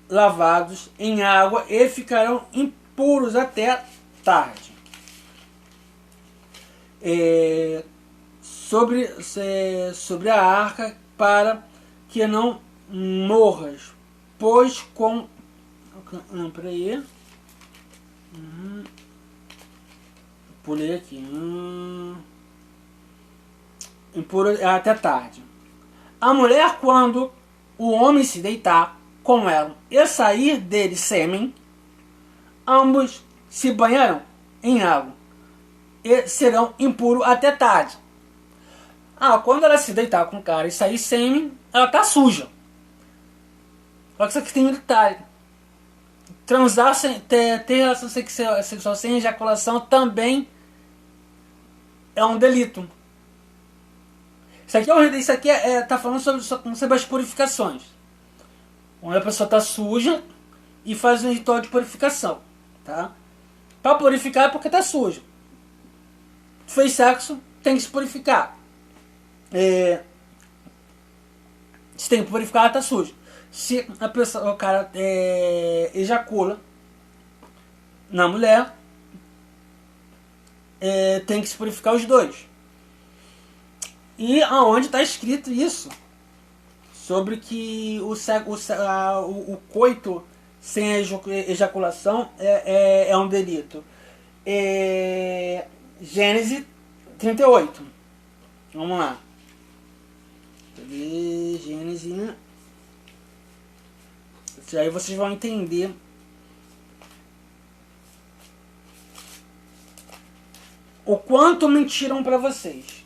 lavados em água e ficarão impuros até tarde. Sobre a arca, para que não morras, pois com... Peraí. Pulei aqui. Impuro até tarde. A mulher, quando o homem se deitar com ela e sair dele sêmen, ambos se banharão em água e serão impuros até tarde. Quando ela se deitar com o cara e sair sêmen, ela tá suja. Só que isso aqui tem um detalhe. Transar, ter relação sexual sem ejaculação também é um delito. Isso aqui tá falando sobre as purificações. Onde a pessoa tá suja e faz um ritual de purificação. Tá? Para purificar é porque tá suja. Fez sexo, tem que se purificar. Se tem que purificar, tá sujo. Se o cara ejacula na mulher, tem que se purificar os dois. E aonde está escrito isso? Sobre que o coito sem ejaculação é um delito. Gênesis 38. Vamos lá. Gênesis. Aí vocês vão entender o quanto mentiram para vocês.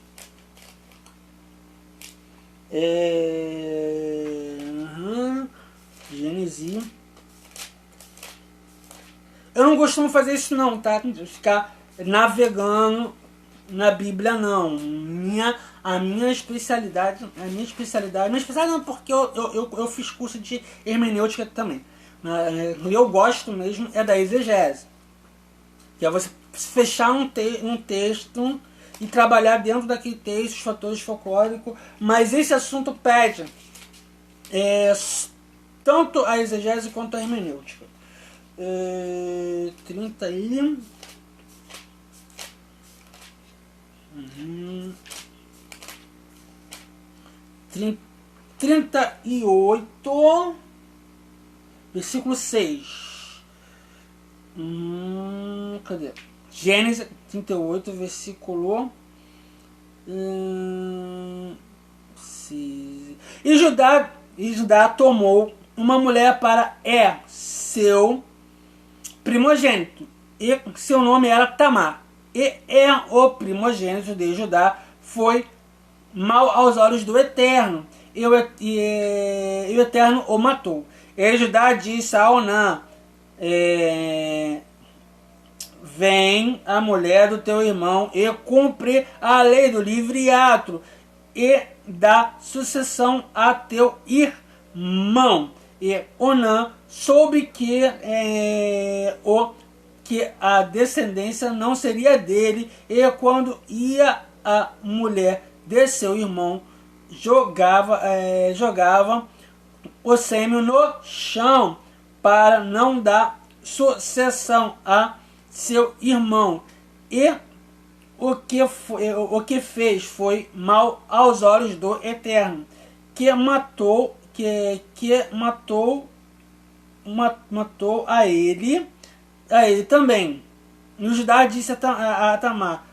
Gênesis. Eu não costumo fazer isso não, tá? Ficar navegando na Bíblia não. A minha especialidade não, porque eu fiz curso de hermenêutica também. Eu gosto mesmo da exegese, que é você fechar um texto e trabalhar dentro daquele texto os fatores folclóricos, mas esse assunto pede tanto a exegese quanto a hermenêutica. 31. 38, versículo 6. Cadê? Gênesis 38, versículo 6. E Judá e Judá tomou uma mulher para seu primogênito, e seu nome era Tamar. E o primogênito de Judá foi mal aos olhos do Eterno, e o Eterno o matou. E Judá disse a Onã: vem a mulher do teu irmão e cumpre a lei do livre-arbítrio e dá sucessão a teu irmão. E Onã soube que a descendência não seria dele, e quando ia a mulher de seu irmão, jogava o sêmen no chão para não dar sucessão a seu irmão. E o que fez foi mal aos olhos do Eterno, que matou a ele também. E Judá disse a Tamar,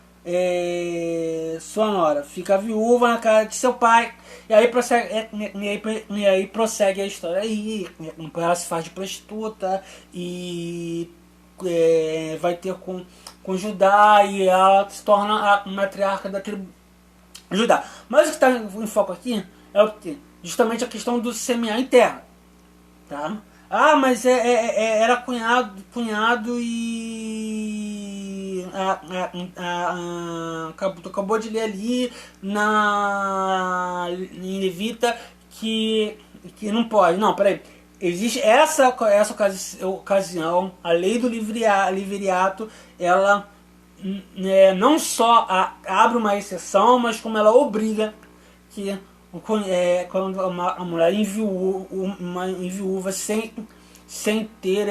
sua nora, fica viúva na casa de seu pai. E aí prossegue a história. Aí ela se faz de prostituta e vai ter com Judá, e ela se torna a matriarca da tribo Judá. Mas o que está em foco aqui é o que? Justamente a questão do semear em terra. Tá? Ah, mas era cunhado e acabou de ler ali em Levita que não pode. Não, peraí. Existe essa ocasião, a lei do livre-ato, ela não só abre uma exceção, mas como ela obriga que quando a mulher enviúva sem ter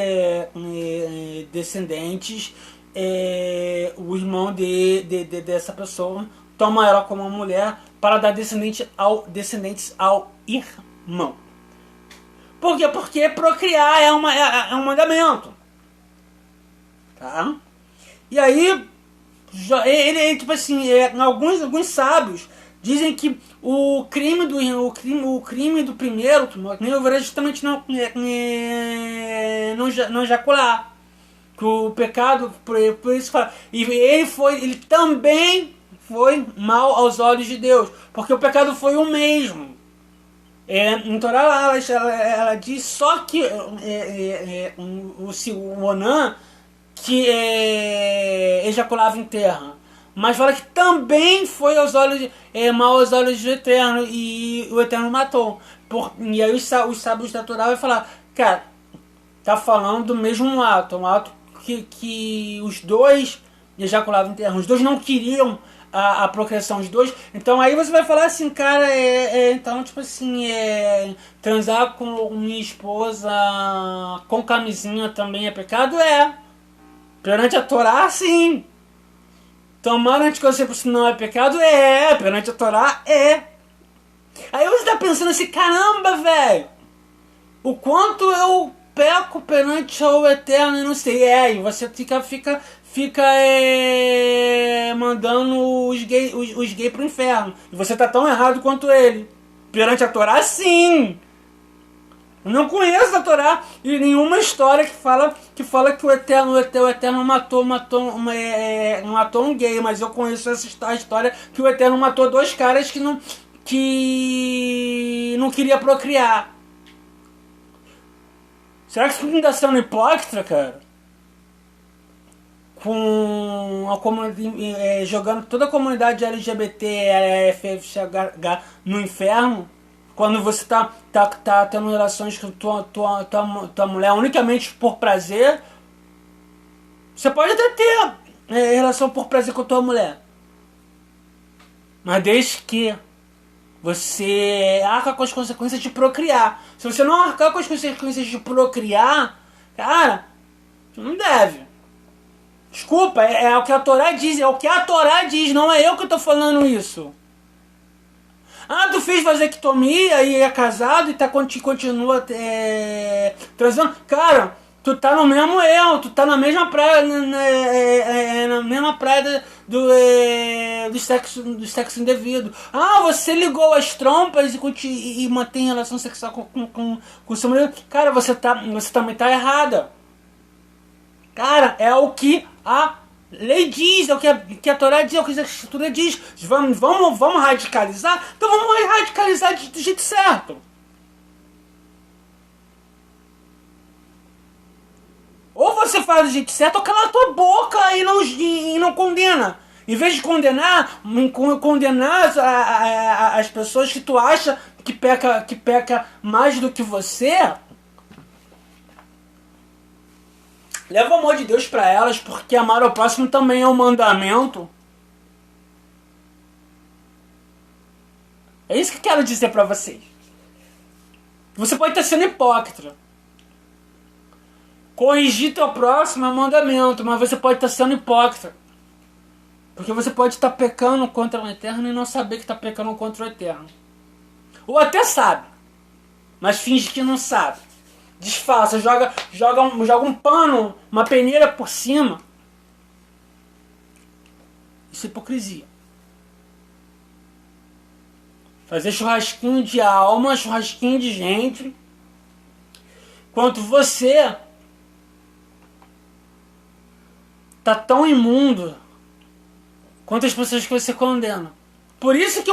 descendentes, o irmão dessa pessoa toma ela como uma mulher para dar descendentes ao irmão. Por quê? Porque procriar é um mandamento. Tá? E aí, ele tipo assim, alguns sábios dizem que o crime do primeiro é justamente não ejacular. Que o pecado, por isso fala. E ele também foi mal aos olhos de Deus, porque o pecado foi o mesmo. Em Torá ela diz só que o Onã que ejaculava em terra, mas fala que também foi mal aos olhos do Eterno, e o Eterno matou. E aí os sábios da Torá vai falar, cara, tá falando do mesmo ato, um ato que os dois ejaculavam em terra, os dois não queriam a procriação dos dois. Então aí você vai falar assim, cara, então tipo assim, transar com minha esposa com camisinha também é pecado? Perante a Torá, sim. Tomar anticoncepção não é pecado? Perante a Torá, Aí você tá pensando assim, caramba, velho, o quanto eu peco perante o Eterno e não sei. E você fica mandando os gays pro inferno. E você tá tão errado quanto ele. Perante a Torá, sim. Eu não conheço a Torá e nenhuma história que fala que o Eterno matou um gay. Mas eu conheço essa história que o Eterno matou dois caras que não queria procriar. Será que isso não está sendo hipócrita, cara? Com a comunidade, jogando toda a comunidade LGBT, FFH no inferno, quando você tá tendo relações com tua mulher unicamente por prazer. Você pode até ter relação por prazer com tua mulher, mas desde que você arca com as consequências de procriar. Se você não arcar com as consequências de procriar, cara, você não deve. Desculpa, é o que a Torá diz, não é eu que tô falando isso. Tu fez vasectomia e é casado e continua transando. Cara, Tu tá no mesmo erro, tu tá na mesma praia, na mesma praia do sexo indevido. Ah, você ligou as trompas e mantém relação sexual com o seu marido. Cara, você também tá errada. Cara, é o que a lei diz, é o que a Torá diz, é o que a Escritura diz. Vamos radicalizar? Então vamos radicalizar do jeito certo. Ou você faz do jeito certo, ou cala a tua boca e não condena. Em vez de condenar as pessoas que tu acha que peca mais do que você, leva o amor de Deus para elas, porque amar ao próximo também é um mandamento. É isso que eu quero dizer para vocês. Você pode estar sendo hipócrita. Corrigir teu próximo é um mandamento, mas você pode estar sendo hipócrita. Porque você pode estar pecando contra o Eterno e não saber que está pecando contra o Eterno. Ou até sabe, mas finge que não sabe. Disfarça, joga um pano, uma peneira por cima. Isso é hipocrisia. Fazer churrasquinho de alma, churrasquinho de gente. Enquanto você tá tão imundo quanto as pessoas que você condena. Por isso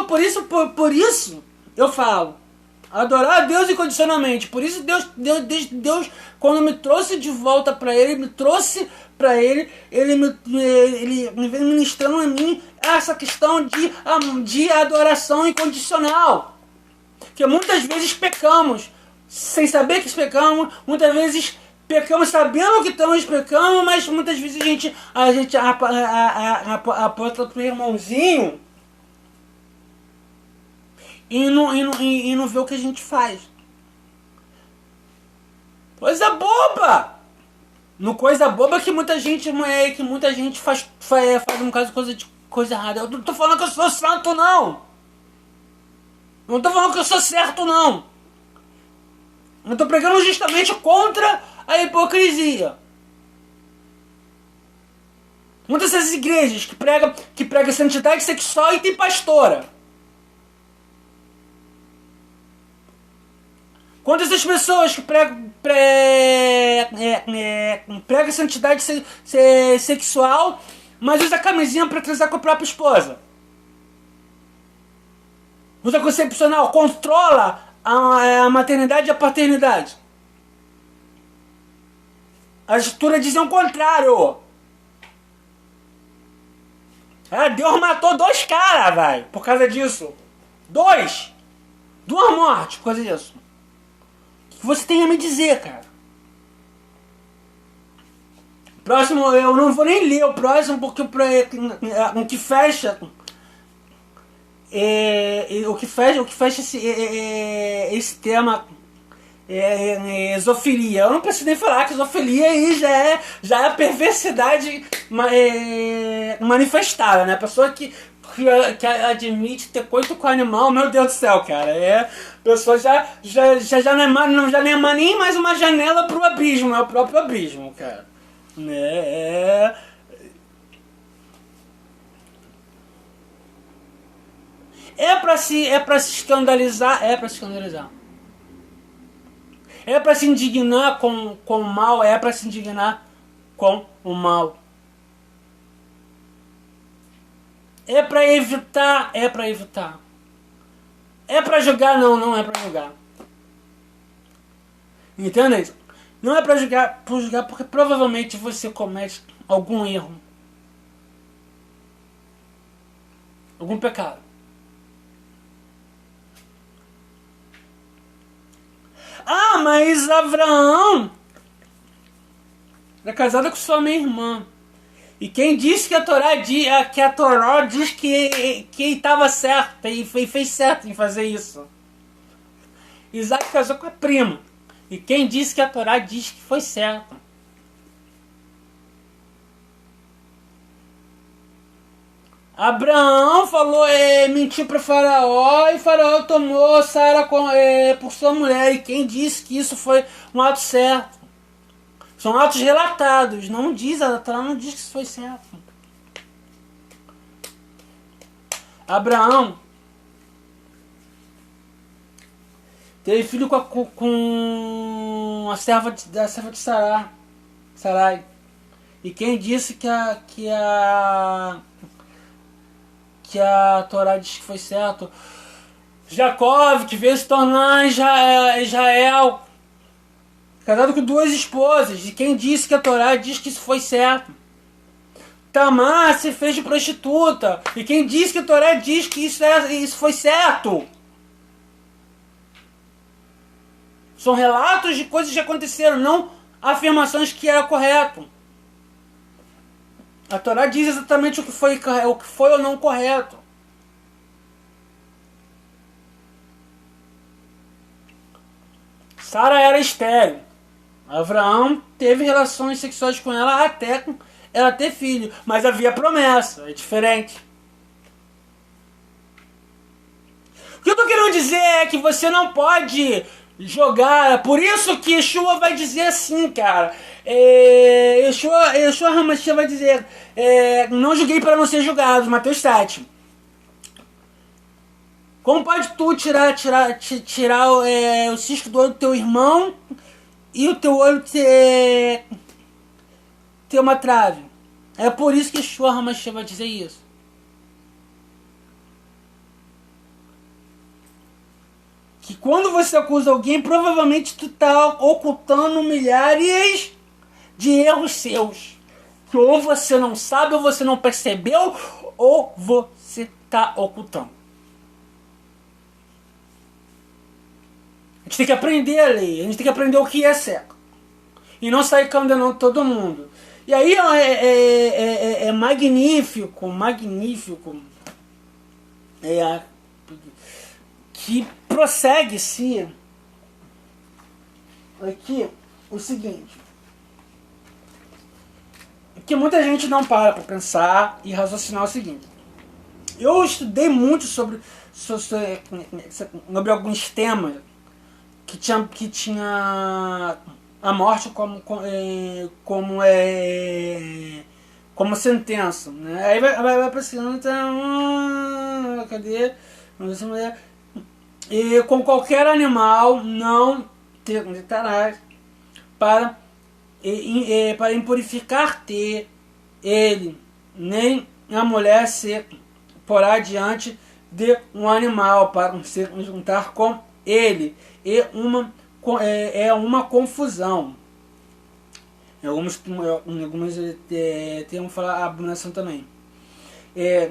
eu falo, adorar a Deus incondicionalmente. Por isso Deus quando me trouxe de volta para Ele, Ele vem ministrando a mim essa questão de adoração incondicional. Porque muitas vezes pecamos sem saber que pecamos, muitas vezes pecamos sabendo que estamos pecando, mas muitas vezes a gente aponta pro irmãozinho e não vê o que a gente faz. Coisa boba! No coisa boba que muita gente faz no caso coisa errada. Eu não tô falando que eu sou santo, não! Não tô falando que eu sou certo, não! Eu tô pregando justamente contra a hipocrisia. Muitas dessas igrejas que pregam santidade sexual e tem pastora. Quantas das pessoas que pregam santidade sexual, mas usa camisinha para transar com a própria esposa? Usa concepcional, controla a maternidade e a paternidade. A Escritura diz o contrário. Deus matou 2 caras, velho, por causa disso. 2 mortes por causa disso. O que você tem a me dizer, cara? Próximo, eu não vou nem ler o próximo, porque o que fecha esse tema é zoofilia. Eu não preciso nem falar que zoofilia aí já é a perversidade manifestada, né? A pessoa que admite ter coito com animal, meu Deus do céu, cara. A pessoa já não é nem mais uma janela pro abismo, é o próprio abismo, cara. É pra se escandalizar, é pra se escandalizar. É pra se indignar com o mal, é pra se indignar com o mal. É pra evitar, é pra evitar. É pra julgar, não é pra julgar. Entende? Não é pra julgar porque provavelmente você comete algum erro. Algum pecado. Mas Abraão era casado com sua meia-irmã. E quem disse que a Torá diz que estava certo e fez certo em fazer isso? Isaac casou com a prima. E quem disse que a Torá diz que foi certo? Abraão mentiu para Faraó e Faraó tomou Sara por sua mulher. E quem disse que isso foi um ato certo? São atos relatados. Não diz, a Torá não diz que isso foi certo. Abraão teve filho com a serva de Sarai. E quem disse que a Torá diz que foi certo? Jacó, que veio se tornar Israel, casado com 2 esposas. E quem disse que a Torá diz que isso foi certo? Tamar se fez de prostituta. E quem disse que a Torá diz que isso foi certo? São relatos de coisas que aconteceram, não afirmações que era correto. A Torá diz exatamente o que foi ou não correto. Sara era estéril. Abraão teve relações sexuais com ela até ela ter filho. Mas havia promessa. É diferente. O que eu tô querendo dizer é que você não pode jogar. Por isso que Yeshua vai dizer assim, cara. Yeshua Hamashia vai dizer: não julguei para não ser julgado. Mateus 7. Como pode tu tirar o cisco do olho do teu irmão e o teu olho ter uma trave? É por isso que Yeshua Hamashia vai dizer isso. Que quando você acusa alguém, provavelmente tu tá ocultando milhares de erros seus. Que ou você não sabe, ou você não percebeu, ou você tá ocultando. A gente tem que aprender a lei, a gente tem que aprender o que é certo. E não sair condenando todo mundo. E aí é magnífico, que prossegue-se aqui o seguinte. Que muita gente não para pensar e raciocinar o seguinte. Eu estudei muito sobre alguns temas que tinha a morte como sentença, né? Aí vai aparecendo, então, cadê? E com qualquer animal não terás para impurificar ele, nem a mulher se porá diante de um animal para se juntar com ele. É uma confusão. Em alguns termos falar abominação também.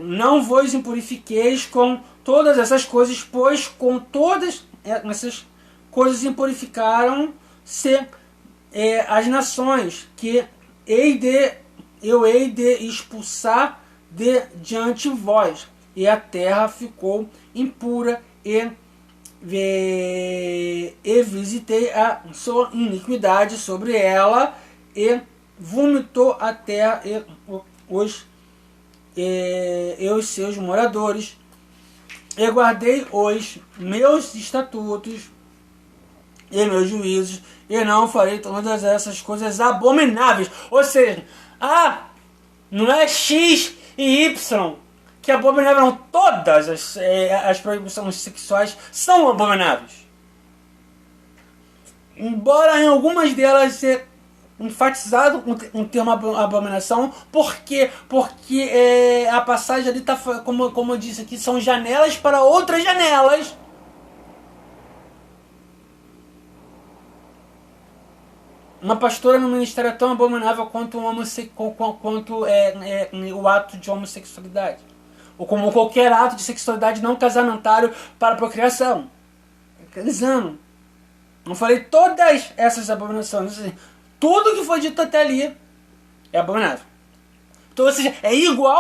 Não vos impurifiqueis com todas essas coisas, pois com todas essas coisas impurificaram-se as nações que eu hei de expulsar de diante de vós, e a terra ficou impura, e visitei a sua iniquidade sobre ela, e vomitou a terra e os seus moradores, e guardei os meus estatutos e meus juízos, e não farei todas essas coisas abomináveis. Ou seja, não é X e Y que é abominável, não. Todas as proibições sexuais são abomináveis. Embora em algumas delas ser enfatizado um termo abominação, porque a passagem ali está, como eu disse aqui, são janelas para outras janelas. Uma pastora no ministério é tão abominável quanto o ato de homossexualidade, ou como qualquer ato de sexualidade não casamentário para procriação. Não falei todas essas abominações. Assim, tudo que foi dito até ali é abominável. Então, ou seja, é igual